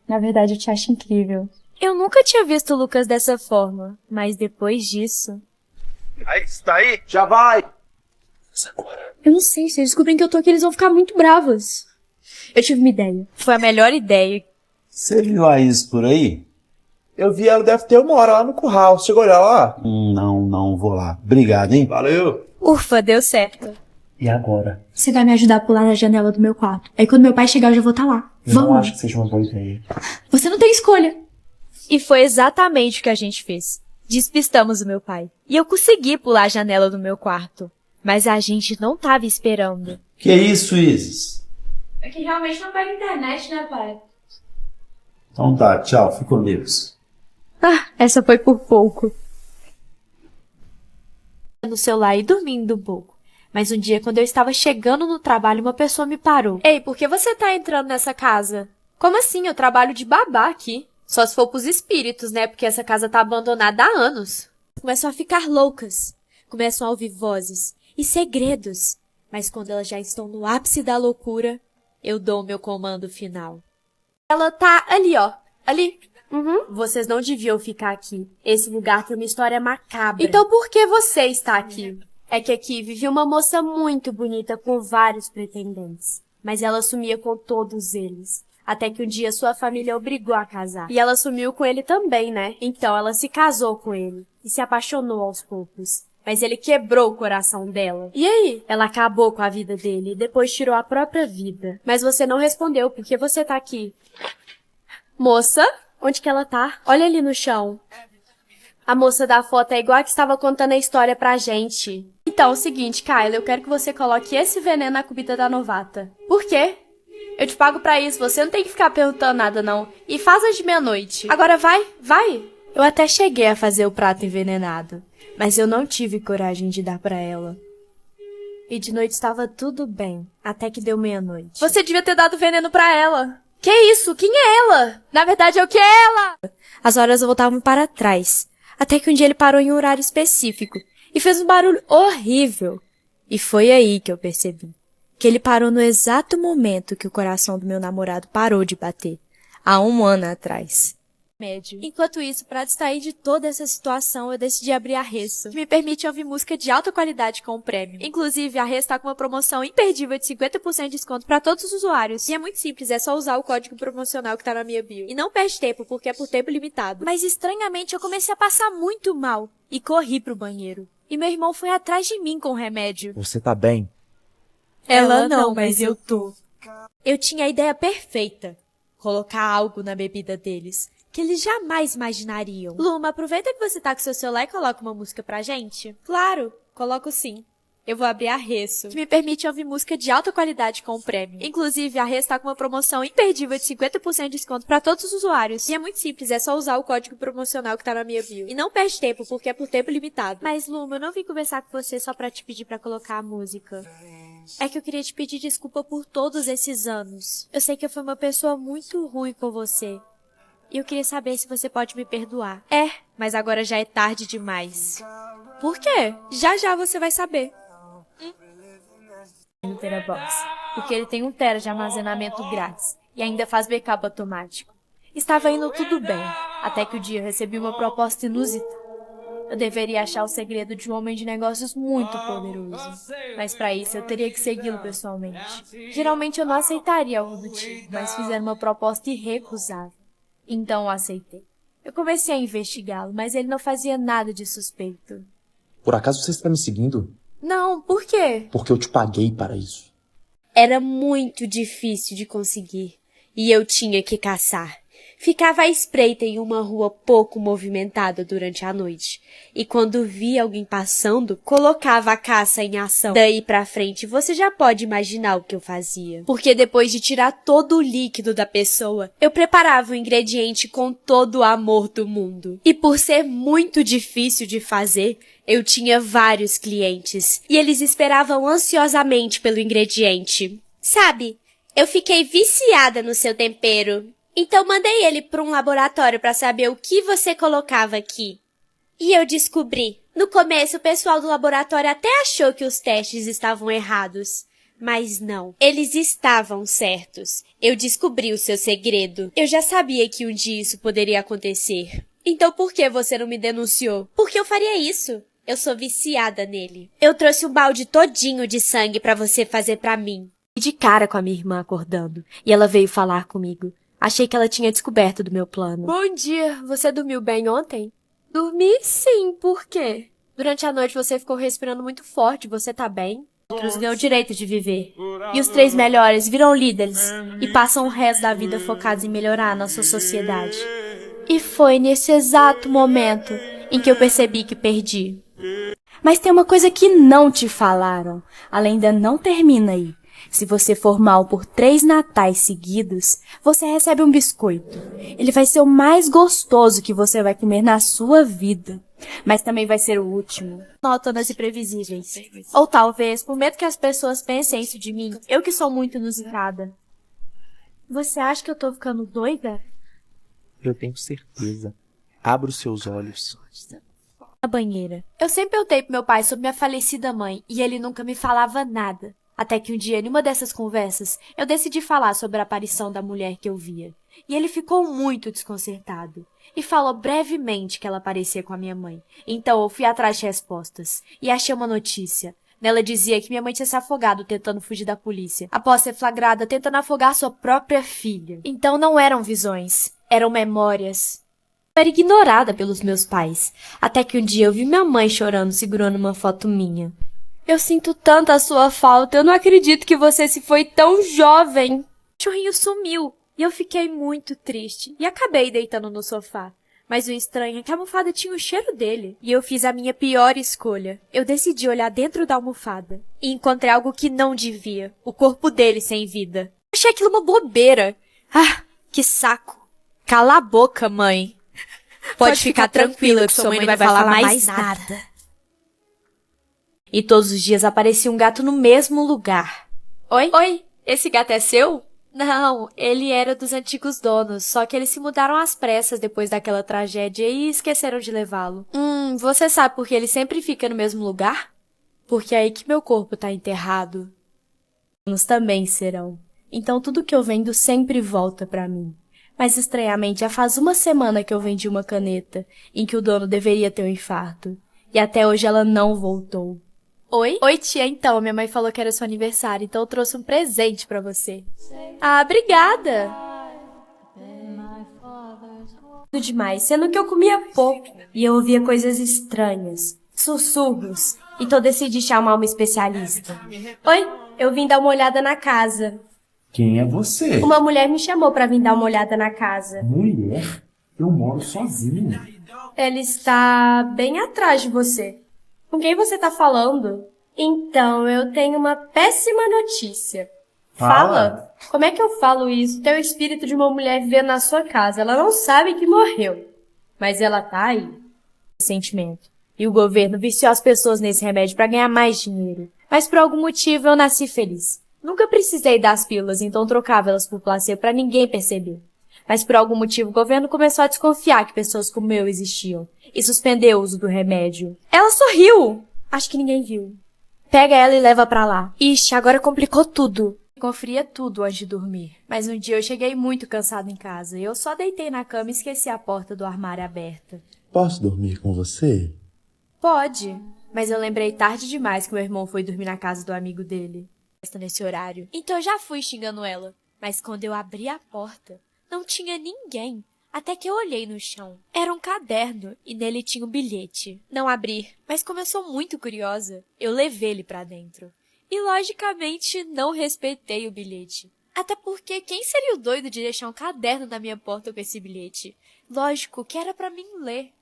Na verdade, eu te acho incrível. Eu nunca tinha visto o Lucas dessa forma, mas depois disso... Aí, está aí? Já vai! Eu não sei, se eles descobrem que eu tô aqui, eles vão ficar muito bravos. Eu tive uma ideia. Foi a melhor ideia. Você viu a Isis por aí? Eu vi ela, deve ter uma hora lá no curral. Chegou a olhar lá? Não vou lá. Obrigado, hein? Valeu! Ufa, deu certo. E agora? Você vai me ajudar a pular na janela do meu quarto. Aí quando meu pai chegar, eu já vou estar lá. Não acho que seja uma boa ideia. Você não tem escolha. E foi exatamente o que a gente fez. Despistamos o meu pai. E eu consegui pular a janela do meu quarto. Mas a gente não tava esperando. Que isso, Isis? É que realmente não pega internet, né, pai? Então tá, tchau. Fica com Deus. Essa foi por pouco. No celular e dormindo um pouco. Mas um dia, quando eu estava chegando no trabalho, uma pessoa me parou. Ei, por que você tá entrando nessa casa? Como assim? Eu trabalho de babá aqui. Só se for pros espíritos, né? Porque essa casa tá abandonada há anos. Começam a ficar loucas. Começam a ouvir vozes e segredos. Mas quando elas já estão no ápice da loucura, eu dou o meu comando final. Ela tá ali, ó. Ali. Vocês não deviam ficar aqui. Esse lugar tem uma história macabra. Então por que você está aqui? É que aqui vivia uma moça muito bonita com vários pretendentes. Mas ela sumia com todos eles. Até que um dia sua família obrigou a casar. E ela sumiu com ele também, né? Então ela se casou com ele. E se apaixonou aos poucos. Mas ele quebrou o coração dela. E aí? Ela acabou com a vida dele e depois tirou a própria vida. Mas você não respondeu. Por que você tá aqui? Moça? Onde que ela tá? Olha ali no chão. A moça da foto é igual a que estava contando a história pra gente. Então, é o seguinte, Kyla, eu quero que você coloque esse veneno na comida da novata. Por quê? Eu te pago pra isso, você não tem que ficar perguntando nada, não. E faz as de meia-noite. Agora vai. Eu até cheguei a fazer o prato envenenado, mas eu não tive coragem de dar pra ela. E de noite estava tudo bem, até que deu meia-noite. Você devia ter dado veneno pra ela. Que isso? Quem é ela? Na verdade, é o que é ela? As horas voltavam para trás, até que um dia ele parou em um horário específico e fez um barulho horrível. E foi aí que eu percebi que ele parou no exato momento que o coração do meu namorado parou de bater, há 1 ano atrás. Enquanto isso, para distrair de toda essa situação, eu decidi abrir a Resso, que me permite ouvir música de alta qualidade com prêmio. Inclusive, a Resso está com uma promoção imperdível de 50% de desconto para todos os usuários. E é muito simples, é só usar o código promocional que tá na minha bio. E não perde tempo, porque é por tempo limitado. Mas estranhamente, eu comecei a passar muito mal e corri pro banheiro. E meu irmão foi atrás de mim com o remédio. Você tá bem? Ela não, mas eu tô. Eu tinha a ideia perfeita. Colocar algo na bebida deles, que eles jamais imaginariam. Luma, aproveita que você tá com seu celular e coloca uma música pra gente. Claro, coloco sim. Eu vou abrir a Resso, que me permite ouvir música de alta qualidade com o prêmio. Inclusive, a Resso tá com uma promoção imperdível de 50% de desconto para todos os usuários. E é muito simples, é só usar o código promocional que tá na minha bio. E não perde tempo, porque é por tempo limitado. Mas, Luma, eu não vim conversar com você só pra te pedir pra colocar a música. É que eu queria te pedir desculpa por todos esses anos. Eu sei que eu fui uma pessoa muito ruim com você. E eu queria saber se você pode me perdoar. É, mas agora já é tarde demais. Por quê? Já você vai saber. No Terabox, porque ele tem 1 tera de armazenamento grátis e ainda faz backup automático. Estava indo tudo bem, até que um dia eu recebi uma proposta inusitada. Eu deveria achar o segredo de um homem de negócios muito poderoso, mas para isso eu teria que segui-lo pessoalmente. Geralmente eu não aceitaria algo do tipo, mas fizeram uma proposta irrecusável. Então eu aceitei. Eu comecei a investigá-lo, mas ele não fazia nada de suspeito. Por acaso você está me seguindo? Não, por quê? Porque eu te paguei para isso. Era muito difícil de conseguir, e eu tinha que caçar. Ficava à espreita em uma rua pouco movimentada durante a noite, e quando via alguém passando, colocava a caça em ação. Daí pra frente, você já pode imaginar o que eu fazia. Porque depois de tirar todo o líquido da pessoa, eu preparava o ingrediente com todo o amor do mundo. E por ser muito difícil de fazer, eu tinha vários clientes, e eles esperavam ansiosamente pelo ingrediente. Sabe, eu fiquei viciada no seu tempero. Então mandei ele para um laboratório para saber o que você colocava aqui. E eu descobri. No começo, o pessoal do laboratório até achou que os testes estavam errados. Mas não, eles estavam certos. Eu descobri o seu segredo. Eu já sabia que um dia isso poderia acontecer. Então por que você não me denunciou? Porque eu faria isso. Eu sou viciada nele. Eu trouxe um balde todinho de sangue para você fazer para mim. E de cara com a minha irmã acordando. E ela veio falar comigo. Achei que ela tinha descoberto do meu plano. Bom dia, você dormiu bem ontem? Dormi sim, por quê? Durante a noite você ficou respirando muito forte, você tá bem? Outros ganham o direito de viver. E os 3 melhores viram líderes e passam o resto da vida focados em melhorar a nossa sociedade. E foi nesse exato momento em que eu percebi que perdi. Mas tem uma coisa que não te falaram. A lenda não termina aí. Se você for mal por 3 natais seguidos, você recebe um biscoito. Ele vai ser o mais gostoso que você vai comer na sua vida. Mas também vai ser o último. Monótonas e previsíveis. Ou talvez, por medo que as pessoas pensem isso de mim, eu que sou muito inusitada. Você acha que eu tô ficando doida? Eu tenho certeza. Abra os seus olhos. Na banheira. Eu sempre perguntei pro meu pai sobre minha falecida mãe, e ele nunca me falava nada. Até que um dia, em uma dessas conversas, eu decidi falar sobre a aparição da mulher que eu via. E ele ficou muito desconcertado. E falou brevemente que ela aparecia com a minha mãe. Então eu fui atrás de respostas. E achei uma notícia. Nela dizia que minha mãe tinha se afogado tentando fugir da polícia, após ser flagrada tentando afogar sua própria filha. Então não eram visões, eram memórias. Eu era ignorada pelos meus pais. Até que um dia eu vi minha mãe chorando segurando uma foto minha. Eu sinto tanto a sua falta, eu não acredito que você se foi tão jovem. O cachorrinho sumiu e eu fiquei muito triste e acabei deitando no sofá. Mas o estranho é que a almofada tinha o cheiro dele. E eu fiz a minha pior escolha. Eu decidi olhar dentro da almofada e encontrei algo que não devia. O corpo dele sem vida. Achei aquilo uma bobeira. Ah, que saco. Cala a boca, mãe. Pode ficar tranquila que sua mãe não vai falar mais nada. E todos os dias aparecia um gato no mesmo lugar. Oi? Oi, esse gato é seu? Não, ele era dos antigos donos, só que eles se mudaram às pressas depois daquela tragédia e esqueceram de levá-lo. Você sabe por que ele sempre fica no mesmo lugar? Porque é aí que meu corpo tá enterrado. Os também serão. Então tudo que eu vendo sempre volta pra mim. Mas estranhamente já faz 1 semana que eu vendi uma caneta, em que o dono deveria ter um infarto. E até hoje ela não voltou. Oi? Oi, tia, então. Minha mãe falou que era seu aniversário, então eu trouxe um presente pra você. Ah, obrigada! Tudo demais, sendo que eu comia pouco e eu ouvia coisas estranhas, sussurros, então decidi chamar uma especialista. Oi, eu vim dar uma olhada na casa. Quem é você? Uma mulher me chamou pra vir dar uma olhada na casa. Mulher? Eu moro sozinho. Ela está bem atrás de você. Com quem você tá falando? Então, eu tenho uma péssima notícia. Fala. Como é que eu falo isso? Tem o espírito de uma mulher vivendo na sua casa. Ela não sabe que morreu. Mas ela tá aí. Sentimento. E o governo viciou as pessoas nesse remédio pra ganhar mais dinheiro. Mas por algum motivo eu nasci feliz. Nunca precisei das pílulas, então trocava elas por placebo pra ninguém perceber. Mas por algum motivo o governo começou a desconfiar que pessoas como eu existiam. E suspendeu o uso do remédio. Ela sorriu! Acho que ninguém viu. Pega ela e leva pra lá. Ixi, agora complicou tudo. Conferia tudo antes de dormir. Mas um dia eu cheguei muito cansado em casa. Eu só deitei na cama e esqueci a porta do armário aberta. Posso dormir com você? Pode. Mas eu lembrei tarde demais que meu irmão foi dormir na casa do amigo dele. Nesse horário. Então eu já fui xingando ela. Mas quando eu abri a porta, não tinha ninguém. Até que eu olhei no chão. Era um caderno e nele tinha um bilhete. Não abri, mas como eu sou muito curiosa, eu levei ele pra dentro. E logicamente não respeitei o bilhete. Até porque quem seria o doido de deixar um caderno na minha porta com esse bilhete? Lógico que era pra mim ler.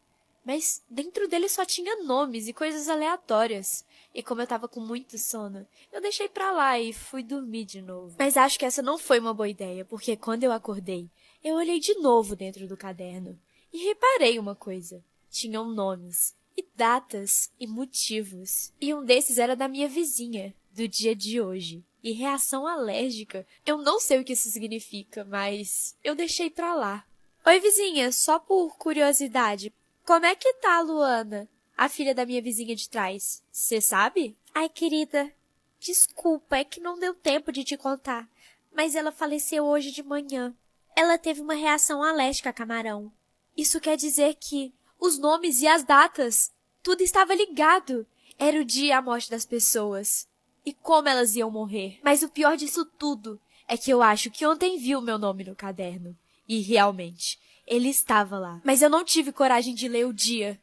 Mas dentro dele só tinha nomes e coisas aleatórias. E como eu tava com muito sono, eu deixei pra lá e fui dormir de novo. Mas acho que essa não foi uma boa ideia, porque quando eu acordei, eu olhei de novo dentro do caderno e reparei uma coisa. Tinham nomes, e datas, e motivos. E um desses era da minha vizinha, do dia de hoje. E reação alérgica, eu não sei o que isso significa, mas eu deixei pra lá. Oi, vizinha, só por curiosidade, como é que tá a Luana, a filha da minha vizinha de trás? Você sabe? Ai, querida, desculpa, é que não deu tempo de te contar, mas ela faleceu hoje de manhã. Ela teve uma reação alérgica a camarão. Isso quer dizer que os nomes e as datas, tudo estava ligado. Era o dia e a morte das pessoas. E como elas iam morrer. Mas o pior disso tudo é que eu acho que ontem vi o meu nome no caderno. E realmente, ele estava lá. Mas eu não tive coragem de ler o dia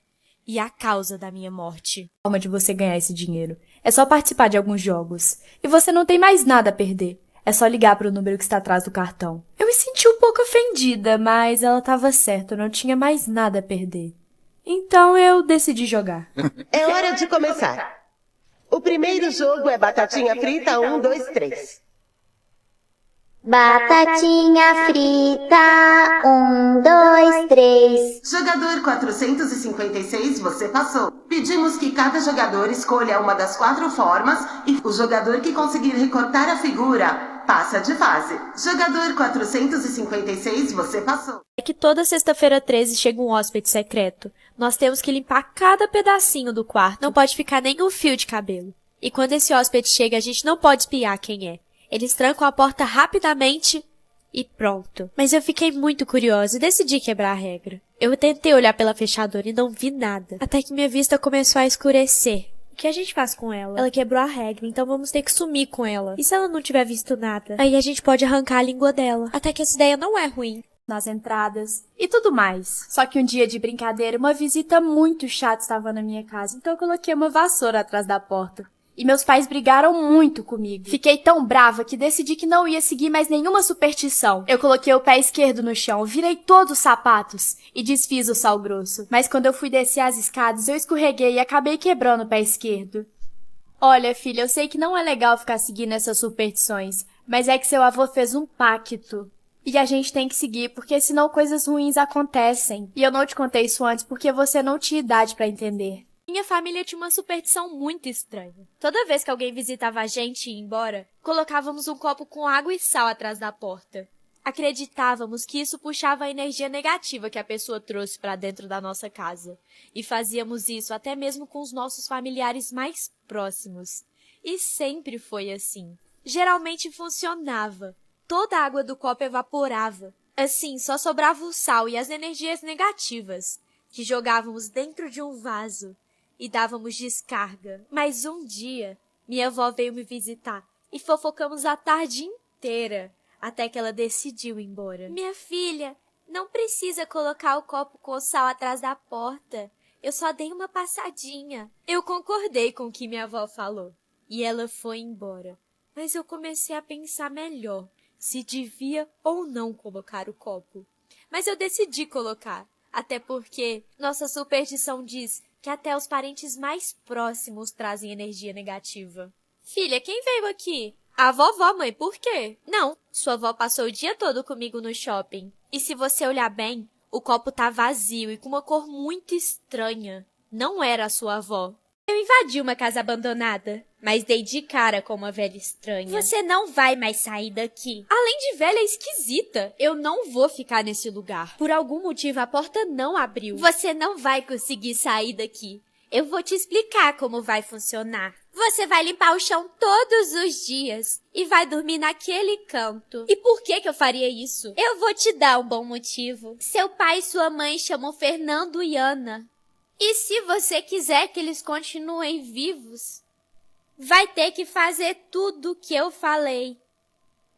e a causa da minha morte. A forma de você ganhar esse dinheiro é só participar de alguns jogos. E você não tem mais nada a perder. É só ligar para o número que está atrás do cartão. Eu me senti um pouco ofendida, mas ela estava certa, eu não tinha mais nada a perder. Então eu decidi jogar. É hora de começar. O primeiro jogo é batatinha frita 1, 2, 3. Batatinha frita, 1, 2, 3. Jogador 456, você passou. Pedimos que cada jogador escolha uma das 4 formas e o jogador que conseguir recortar a figura passa de fase. Jogador 456, você passou. É que toda sexta-feira 13 chega um hóspede secreto. Nós temos que limpar cada pedacinho do quarto. Não pode ficar nenhum fio de cabelo. E quando esse hóspede chega, a gente não pode espiar quem é. Eles trancam a porta rapidamente e pronto. Mas eu fiquei muito curiosa e decidi quebrar a regra. Eu tentei olhar pela fechadura e não vi nada. Até que minha vista começou a escurecer. O que a gente faz com ela? Ela quebrou a regra, então vamos ter que sumir com ela. E se ela não tiver visto nada? Aí a gente pode arrancar a língua dela. Até que essa ideia não é ruim. Nas entradas e tudo mais. Só que um dia de brincadeira, uma visita muito chata estava na minha casa, então eu coloquei uma vassoura atrás da porta. E meus pais brigaram muito comigo. Fiquei tão brava que decidi que não ia seguir mais nenhuma superstição. Eu coloquei o pé esquerdo no chão, virei todos os sapatos e desfiz o sal grosso. Mas quando eu fui descer as escadas, eu escorreguei e acabei quebrando o pé esquerdo. Olha, filha, eu sei que não é legal ficar seguindo essas superstições, mas é que seu avô fez um pacto. E a gente tem que seguir, porque senão coisas ruins acontecem. E eu não te contei isso antes porque você não tinha idade pra entender. Minha família tinha uma superstição muito estranha. Toda vez que alguém visitava a gente e ia embora, colocávamos um copo com água e sal atrás da porta. Acreditávamos que isso puxava a energia negativa que a pessoa trouxe para dentro da nossa casa. E fazíamos isso até mesmo com os nossos familiares mais próximos. E sempre foi assim. Geralmente funcionava. Toda a água do copo evaporava. Assim, só sobrava o sal e as energias negativas, que jogávamos dentro de um vaso e dávamos descarga. Mas um dia, minha avó veio me visitar e fofocamos a tarde inteira, até que ela decidiu ir embora. Minha filha, não precisa colocar o copo com sal atrás da porta. Eu só dei uma passadinha. Eu concordei com o que minha avó falou e ela foi embora. Mas eu comecei a pensar melhor se devia ou não colocar o copo. Mas eu decidi colocar. Até porque nossa superstição diz que até os parentes mais próximos trazem energia negativa. Filha, quem veio aqui? A vovó, mãe, por quê? Não, sua avó passou o dia todo comigo no shopping. E se você olhar bem, o copo tá vazio e com uma cor muito estranha. Não era a sua avó. Eu invadi uma casa abandonada, mas dei de cara com uma velha estranha. Você não vai mais sair daqui. Além de velha esquisita, eu não vou ficar nesse lugar. Por algum motivo a porta não abriu. Você não vai conseguir sair daqui. Eu vou te explicar como vai funcionar. Você vai limpar o chão todos os dias e vai dormir naquele canto. E por que eu faria isso? Eu vou te dar um bom motivo. Seu pai e sua mãe chamam Fernando e Ana. E se você quiser que eles continuem vivos, vai ter que fazer tudo o que eu falei.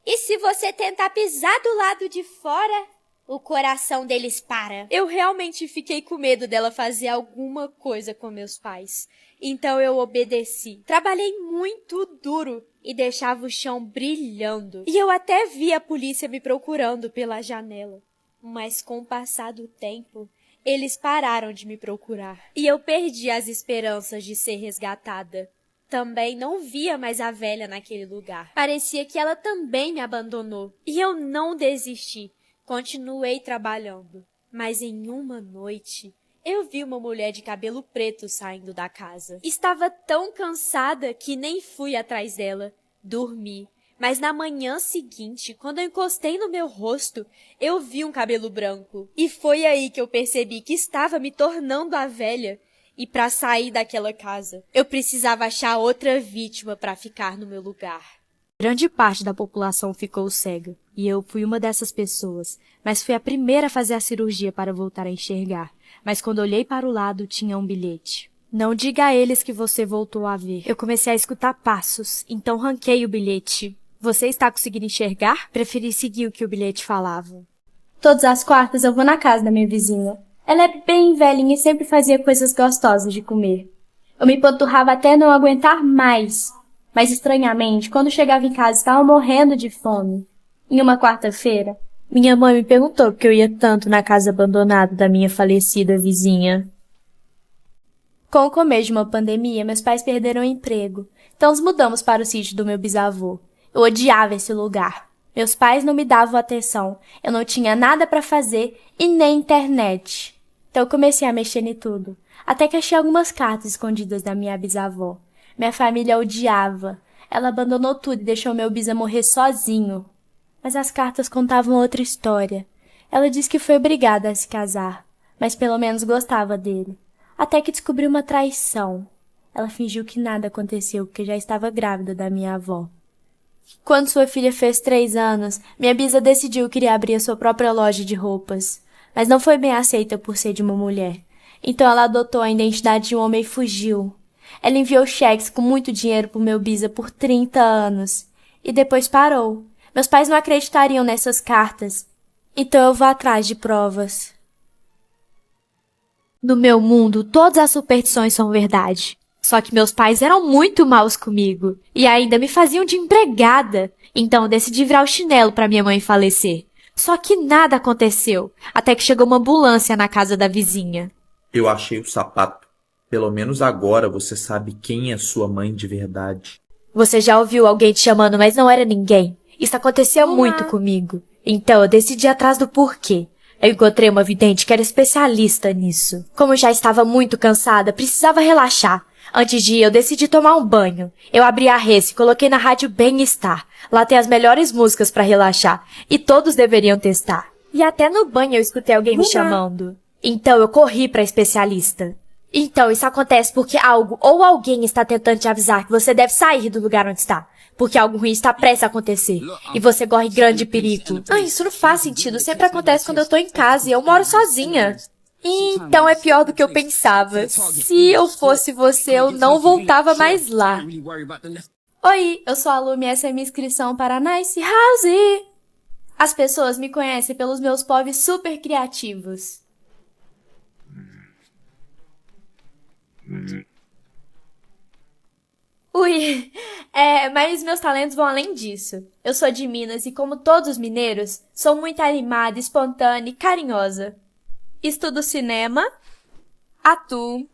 E se você tentar pisar do lado de fora, o coração deles para. Eu realmente fiquei com medo dela fazer alguma coisa com meus pais. Então eu obedeci. Trabalhei muito duro e deixava o chão brilhando. E eu até vi a polícia me procurando pela janela. Mas com o passar do tempo, eles pararam de me procurar. E eu perdi as esperanças de ser resgatada. Também não via mais a velha naquele lugar. Parecia que ela também me abandonou. E eu não desisti. Continuei trabalhando. Mas em uma noite, eu vi uma mulher de cabelo preto saindo da casa. Estava tão cansada que nem fui atrás dela. Dormi. Mas na manhã seguinte, quando eu encostei no meu rosto, eu vi um cabelo branco. E foi aí que eu percebi que estava me tornando a velha. E para sair daquela casa, eu precisava achar outra vítima para ficar no meu lugar. Grande parte da população ficou cega, e eu fui uma dessas pessoas, mas fui a primeira a fazer a cirurgia para voltar a enxergar. Mas quando olhei para o lado, tinha um bilhete. Não diga a eles que você voltou a ver. Eu comecei a escutar passos, então ranquei o bilhete. Você está conseguindo enxergar? Preferi seguir o que o bilhete falava. Todas as quartas eu vou na casa da minha vizinha. Ela é bem velhinha e sempre fazia coisas gostosas de comer. Eu me panturrava até não aguentar mais. Mas estranhamente, quando chegava em casa estava morrendo de fome. Em uma quarta-feira, minha mãe me perguntou por que eu ia tanto na casa abandonada da minha falecida vizinha. Com o começo de uma pandemia, meus pais perderam o emprego. Então nos mudamos para o sítio do meu bisavô. Eu odiava esse lugar. Meus pais não me davam atenção. Eu não tinha nada para fazer e nem internet. Então eu comecei a mexer em tudo. Até que achei algumas cartas escondidas da minha bisavó. Minha família odiava. Ela abandonou tudo e deixou meu bisa morrer sozinho. Mas as cartas contavam outra história. Ela disse que foi obrigada a se casar, mas pelo menos gostava dele. Até que descobriu uma traição. Ela fingiu que nada aconteceu porque já estava grávida da minha avó. Quando sua filha fez 3 anos, minha bisa decidiu que iria abrir a sua própria loja de roupas. Mas não foi bem aceita por ser de uma mulher. Então ela adotou a identidade de um homem e fugiu. Ela enviou cheques com muito dinheiro pro meu bisa por 30 anos. E depois parou. Meus pais não acreditariam nessas cartas. Então eu vou atrás de provas. No meu mundo, todas as superstições são verdade. Só que meus pais eram muito maus comigo. E ainda me faziam de empregada. Então eu decidi virar o chinelo para minha mãe falecer. Só que nada aconteceu. Até que chegou uma ambulância na casa da vizinha. Eu achei o sapato. Pelo menos agora você sabe quem é sua mãe de verdade. Você já ouviu alguém te chamando, mas não era ninguém. Isso acontecia muito comigo. Então eu decidi ir atrás do porquê. Eu encontrei uma vidente que era especialista nisso. Como eu já estava muito cansada, precisava relaxar. Antes de ir, eu decidi tomar um banho. Eu abri a Rece e coloquei na rádio Bem-Estar. Lá tem as melhores músicas para relaxar. E todos deveriam testar. E até no banho eu escutei alguém me chamando. Então eu corri para a especialista. Então isso acontece porque algo ou alguém está tentando te avisar que você deve sair do lugar onde está. Porque algo ruim está prestes a acontecer. E você corre grande perigo. Isso não faz sentido. Sempre acontece quando eu tô em casa e eu moro sozinha. Então é pior do que eu pensava. Se eu fosse você, eu não voltava mais lá. Oi, eu sou a Lumi e essa é minha inscrição para Nice House. As pessoas me conhecem pelos meus povos super criativos. Ui, mas meus talentos vão além disso. Eu sou de Minas e, como todos os mineiros, sou muito animada, espontânea e carinhosa. Estudo cinema, atuo,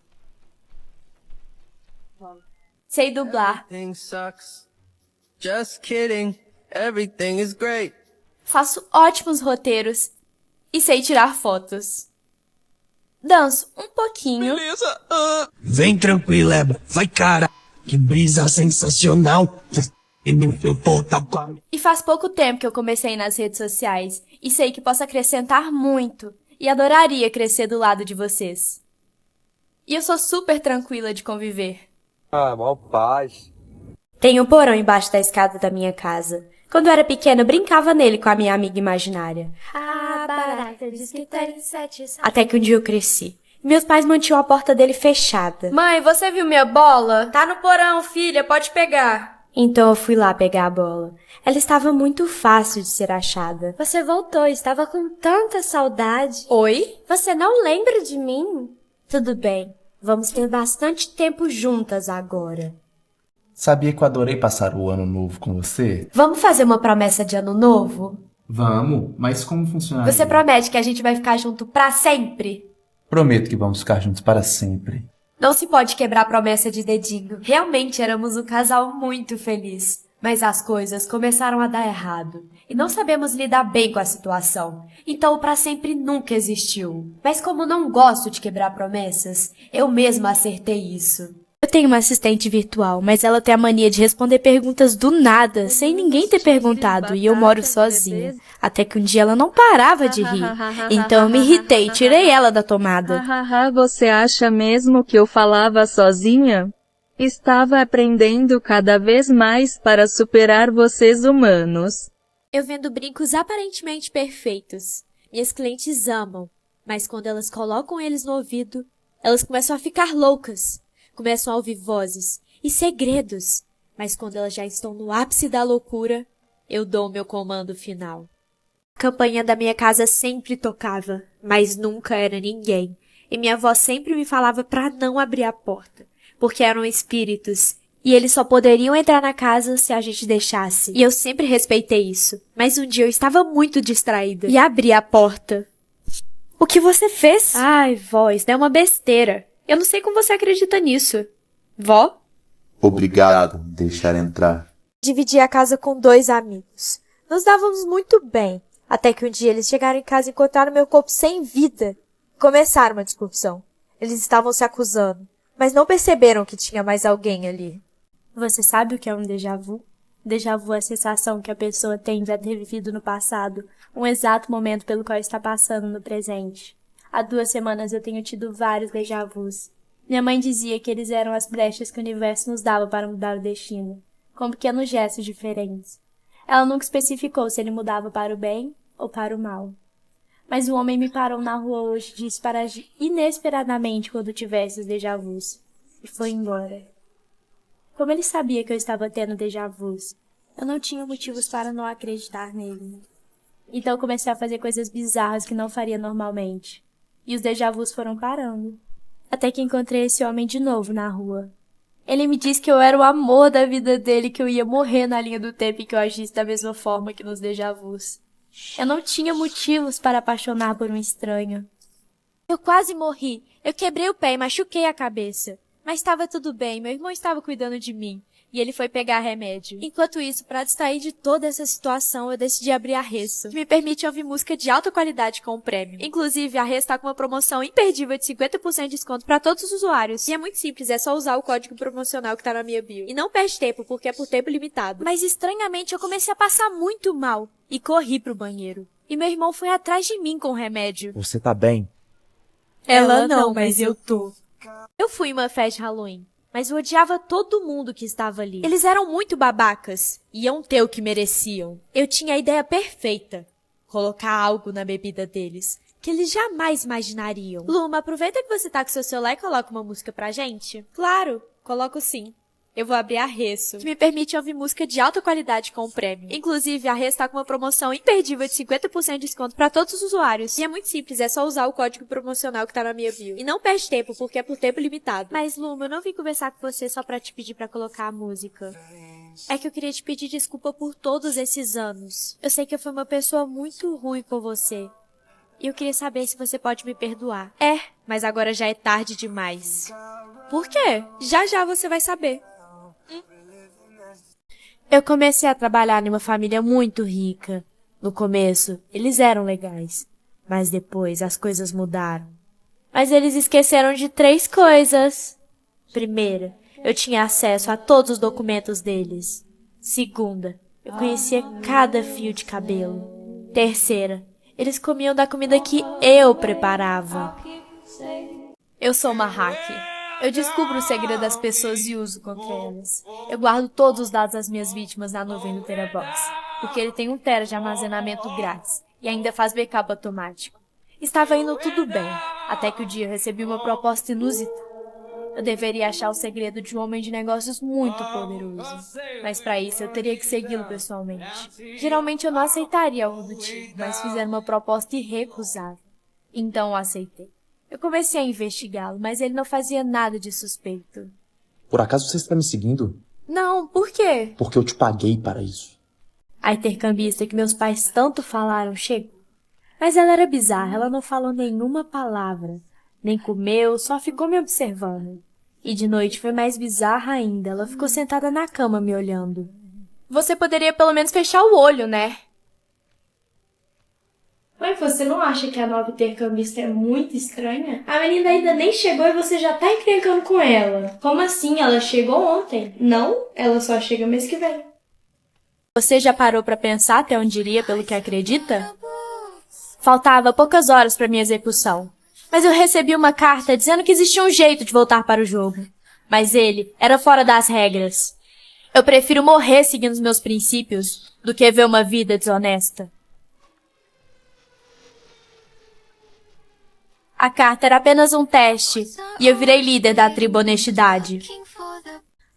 Sei dublar. Just kidding. Everything is great. Faço ótimos roteiros. E sei tirar fotos. Danço um pouquinho. Beleza. Vem tranquilo, Eba. Vai, cara. Que brisa sensacional. E no seu portal. E faz pouco tempo que eu comecei nas redes sociais. E sei que posso acrescentar muito. E adoraria crescer do lado de vocês. E eu sou super tranquila de conviver. Mal paz. Tenho um porão embaixo da escada da minha casa. Quando eu era pequena, eu brincava nele com a minha amiga imaginária. A barata diz que tem 7 saltos. Até que um dia eu cresci. Meus pais mantinham a porta dele fechada. Mãe, você viu minha bola? Tá no porão, filha, pode pegar. Então eu fui lá pegar a bola. Ela estava muito fácil de ser achada. Você voltou, estava com tanta saudade. Oi? Você não lembra de mim? Tudo bem, vamos ter bastante tempo juntas agora. Sabia que eu adorei passar o ano novo com você? Vamos fazer uma promessa de ano novo? Vamos, mas como funciona? Você promete que a gente vai ficar junto pra sempre? Prometo que vamos ficar juntos para sempre. Não se pode quebrar a promessa de dedinho. Realmente éramos um casal muito feliz. Mas as coisas começaram a dar errado. E não sabemos lidar bem com a situação. Então o pra sempre nunca existiu. Mas como não gosto de quebrar promessas, eu mesma acertei isso. Eu tenho uma assistente virtual, mas ela tem a mania de responder perguntas do nada, sem ninguém ter perguntado, e eu moro sozinha. Até que um dia ela não parava de rir. Então eu me irritei e tirei ela da tomada. Você acha mesmo que eu falava sozinha? Estava aprendendo cada vez mais para superar vocês humanos. Eu vendo brincos aparentemente perfeitos. Minhas clientes amam, mas quando elas colocam eles no ouvido, elas começam a ficar loucas. Começam a ouvir vozes e segredos, mas quando elas já estão no ápice da loucura, eu dou meu comando final. A campainha da minha casa sempre tocava, mas nunca era ninguém, e minha avó sempre me falava para não abrir a porta, porque eram espíritos, e eles só poderiam entrar na casa se a gente deixasse. E eu sempre respeitei isso, mas um dia eu estava muito distraída e abri a porta. O que você fez? Ai, vó, isso é uma besteira. Eu não sei como você acredita nisso. Vó? Obrigado por deixar entrar. Dividi a casa com 2 amigos. Nos dávamos muito bem, até que um dia eles chegaram em casa e encontraram meu corpo sem vida. Começaram uma discussão. Eles estavam se acusando, mas não perceberam que tinha mais alguém ali. Você sabe o que é um déjà vu? Déjà vu é a sensação que a pessoa tem de ter vivido no passado, um exato momento pelo qual está passando no presente. Há 2 semanas eu tenho tido vários déjà vus. Minha mãe dizia que eles eram as brechas que o universo nos dava para mudar o destino, com pequenos gestos diferentes. Ela nunca especificou se ele mudava para o bem ou para o mal. Mas um homem me parou na rua hoje e disse para agir inesperadamente quando tivesse os déjà vus, e foi embora. Como ele sabia que eu estava tendo déjà vus, eu não tinha motivos para não acreditar nele. Então eu comecei a fazer coisas bizarras que não faria normalmente. E os déjà vus foram parando. Até que encontrei esse homem de novo na rua. Ele me disse que eu era o amor da vida dele, que eu ia morrer na linha do tempo e que eu agisse da mesma forma que nos déjà vus. Eu não tinha motivos para apaixonar por um estranho. Eu quase morri. Eu quebrei o pé e machuquei a cabeça. Mas estava tudo bem, meu irmão estava cuidando de mim. E ele foi pegar remédio. Enquanto isso, para distrair de toda essa situação, eu decidi abrir a Resso, que me permite ouvir música de alta qualidade com prêmio. Inclusive, a Resso está com uma promoção imperdível de 50% de desconto para todos os usuários. E é muito simples, é só usar o código promocional que tá na minha bio. E não perde tempo, porque é por tempo limitado. Mas estranhamente, eu comecei a passar muito mal. E corri pro banheiro. E meu irmão foi atrás de mim com o remédio. Você tá bem? Ela não, mas eu tô. Eu fui em uma festa de Halloween. Mas eu odiava todo mundo que estava ali. Eles eram muito babacas. Iam ter o que mereciam. Eu tinha a ideia perfeita. Colocar algo na bebida deles. Que eles jamais imaginariam. Luma, aproveita que você tá com seu celular e coloca uma música pra gente. Claro, coloco sim. Eu vou abrir a Resso, que me permite ouvir música de alta qualidade com prêmio. Inclusive, a Resso tá com uma promoção imperdível de 50% de desconto para todos os usuários. E é muito simples, é só usar o código promocional que tá na minha bio. E não perde tempo, porque é por tempo limitado. Mas, Luma, eu não vim conversar com você só pra te pedir pra colocar a música. É que eu queria te pedir desculpa por todos esses anos. Eu sei que eu fui uma pessoa muito ruim com você. E eu queria saber se você pode me perdoar. Mas agora já é tarde demais. Por quê? Já já você vai saber. Eu comecei a trabalhar em uma família muito rica. No começo, eles eram legais, mas depois as coisas mudaram. Mas eles esqueceram de 3 coisas. Primeira, eu tinha acesso a todos os documentos deles. Segunda, eu conhecia cada fio de cabelo. Terceira, eles comiam da comida que eu preparava. Eu sou uma hacker. Eu descubro o segredo das pessoas e uso contra elas. Eu guardo todos os dados das minhas vítimas na nuvem do Terabox, porque ele tem 1 TB de armazenamento grátis e ainda faz backup automático. Estava indo tudo bem, até que um dia eu recebi uma proposta inusitada. Eu deveria achar o segredo de um homem de negócios muito poderoso, mas para isso eu teria que segui-lo pessoalmente. Geralmente eu não aceitaria algo do tipo, mas fizeram uma proposta irrecusável. Então eu aceitei. Eu comecei a investigá-lo, mas ele não fazia nada de suspeito. Por acaso você está me seguindo? Não, por quê? Porque eu te paguei para isso. A intercambista que meus pais tanto falaram chegou. Mas ela era bizarra, ela não falou nenhuma palavra. Nem comeu, só ficou me observando. E de noite foi mais bizarra ainda, ela ficou sentada na cama me olhando. Você poderia pelo menos fechar o olho, né? Mas você não acha que a nova intercambista é muito estranha? A menina ainda nem chegou e você já tá encrencando com ela. Como assim? Ela chegou ontem. Não, ela só chega mês que vem. Você já parou pra pensar até onde iria pelo que acredita? Faltava poucas horas pra minha execução. Mas eu recebi uma carta dizendo que existia um jeito de voltar para o jogo. Mas ele era fora das regras. Eu prefiro morrer seguindo os meus princípios do que ver uma vida desonesta. A carta era apenas um teste, e eu virei líder da tribo Honestidade.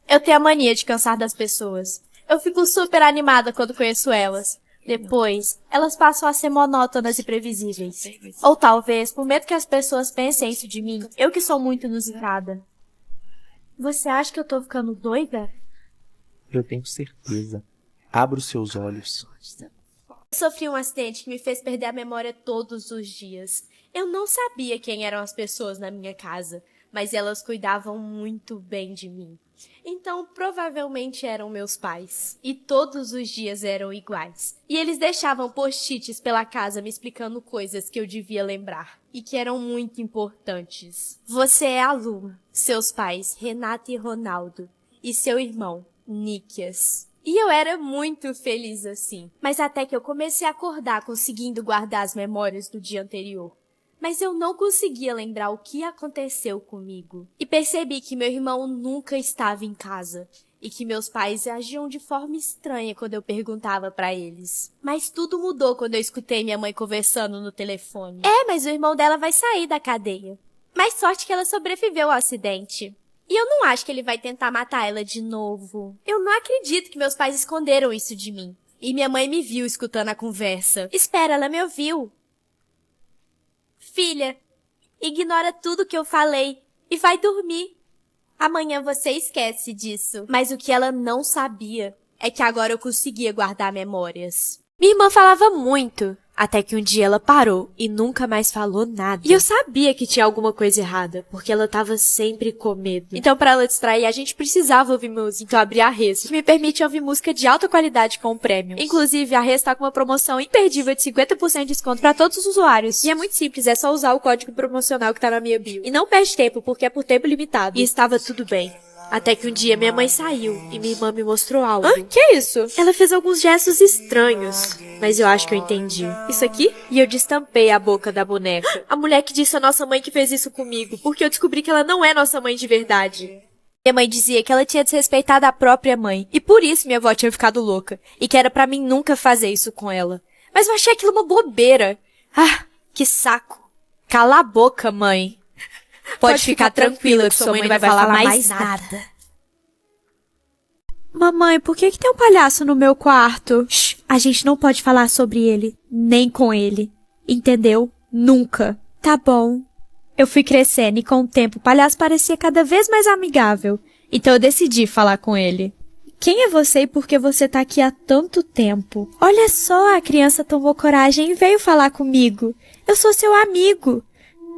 Eu tenho a mania de cansar das pessoas. Eu fico super animada quando conheço elas. Depois, elas passam a ser monótonas e previsíveis. Ou talvez, por medo que as pessoas pensem isso de mim, eu que sou muito inusitada. Você acha que eu tô ficando doida? Eu tenho certeza. Abra os seus olhos. Eu sofri um acidente que me fez perder a memória todos os dias. Eu não sabia quem eram as pessoas na minha casa, mas elas cuidavam muito bem de mim. Então, provavelmente eram meus pais. E todos os dias eram iguais. E eles deixavam post-its pela casa me explicando coisas que eu devia lembrar. E que eram muito importantes. Você é a Luma, seus pais, Renata e Ronaldo. E seu irmão, Nikias. E eu era muito feliz assim. Mas até que eu comecei a acordar conseguindo guardar as memórias do dia anterior. Mas eu não conseguia lembrar o que aconteceu comigo. E percebi que meu irmão nunca estava em casa. E que meus pais agiam de forma estranha quando eu perguntava pra eles. Mas tudo mudou quando eu escutei minha mãe conversando no telefone. Mas o irmão dela vai sair da cadeia. Mas sorte que ela sobreviveu ao acidente. E eu não acho que ele vai tentar matar ela de novo. Eu não acredito que meus pais esconderam isso de mim. E minha mãe me viu escutando a conversa. Espera, ela me ouviu. Filha, ignora tudo que eu falei e vai dormir. Amanhã você esquece disso. Mas o que ela não sabia é que agora eu conseguia guardar memórias. Minha irmã falava muito, até que um dia ela parou e nunca mais falou nada. E eu sabia que tinha alguma coisa errada, porque ela tava sempre com medo. Então, pra ela distrair, a gente precisava ouvir música. Então, eu abri a Res, que me permite ouvir música de alta qualidade com prêmio. Inclusive, a Res tá com uma promoção imperdível de 50% de desconto pra todos os usuários. E é muito simples, é só usar o código promocional que tá na minha bio. E não perde tempo, porque é por tempo limitado. E estava tudo bem. Até que um dia minha mãe saiu e minha irmã me mostrou algo. Que é isso? Ela fez alguns gestos estranhos, mas eu acho que eu entendi. Isso aqui? E eu destampei a boca da boneca. A mulher que disse a nossa mãe que fez isso comigo, porque eu descobri que ela não é nossa mãe de verdade. Minha mãe dizia que ela tinha desrespeitado a própria mãe, e por isso minha avó tinha ficado louca, e que era pra mim nunca fazer isso com ela. Mas eu achei aquilo uma bobeira. Ah, que saco. Cala a boca, mãe. Pode ficar tranquila que sua mãe não vai falar mais nada. Mamãe, por que tem um palhaço no meu quarto? Shh, a gente não pode falar sobre ele, nem com ele. Entendeu? Nunca. Tá bom. Eu fui crescendo e com o tempo o palhaço parecia cada vez mais amigável. Então eu decidi falar com ele. Quem é você e por que você tá aqui há tanto tempo? Olha só, a criança tomou coragem e veio falar comigo. Eu sou seu amigo.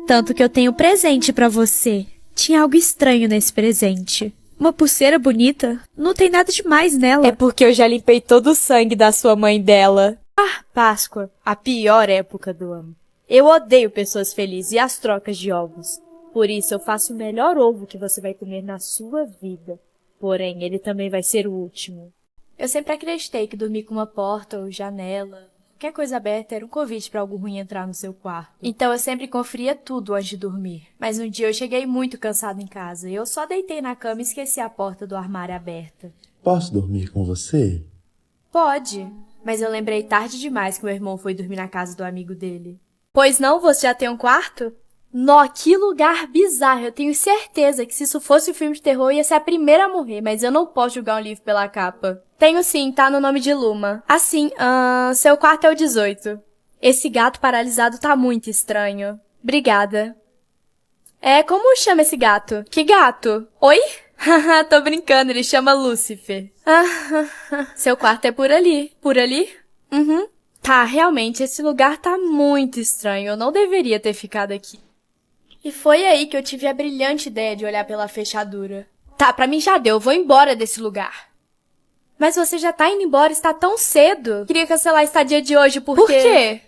Tanto que eu tenho presente pra você. Tinha algo estranho nesse presente. Uma pulseira bonita? Não tem nada demais nela. É porque eu já limpei todo o sangue da sua mãe dela. Ah, Páscoa, a pior época do ano. Eu odeio pessoas felizes e as trocas de ovos. Por isso eu faço o melhor ovo que você vai comer na sua vida. Porém, ele também vai ser o último. Eu sempre acreditei que dormir com uma porta ou janela, qualquer coisa aberta, era um convite para algo ruim entrar no seu quarto. Então eu sempre conferia tudo antes de dormir. Mas um dia eu cheguei muito cansada em casa e eu só deitei na cama e esqueci a porta do armário aberta. Posso dormir com você? Pode, mas eu lembrei tarde demais que meu irmão foi dormir na casa do amigo dele. Pois não, você já tem um quarto? Nó, que lugar bizarro. Eu tenho certeza que se isso fosse um filme de terror, eu ia ser a primeira a morrer, mas eu não posso julgar um livro pela capa. Tenho sim, tá no nome de Luma. Assim, seu quarto é o 18. Esse gato paralisado tá muito estranho. Obrigada. Como chama esse gato? Que gato? Oi? Haha, tô brincando, ele chama Lúcifer. Seu quarto é por ali. Por ali? Uhum. Tá, realmente, esse lugar tá muito estranho. Eu não deveria ter ficado aqui. E foi aí que eu tive a brilhante ideia de olhar pela fechadura. Tá, pra mim já deu, eu vou embora desse lugar. Mas você já tá indo embora, está tão cedo. Queria cancelar a estadia de hoje porque... Por quê?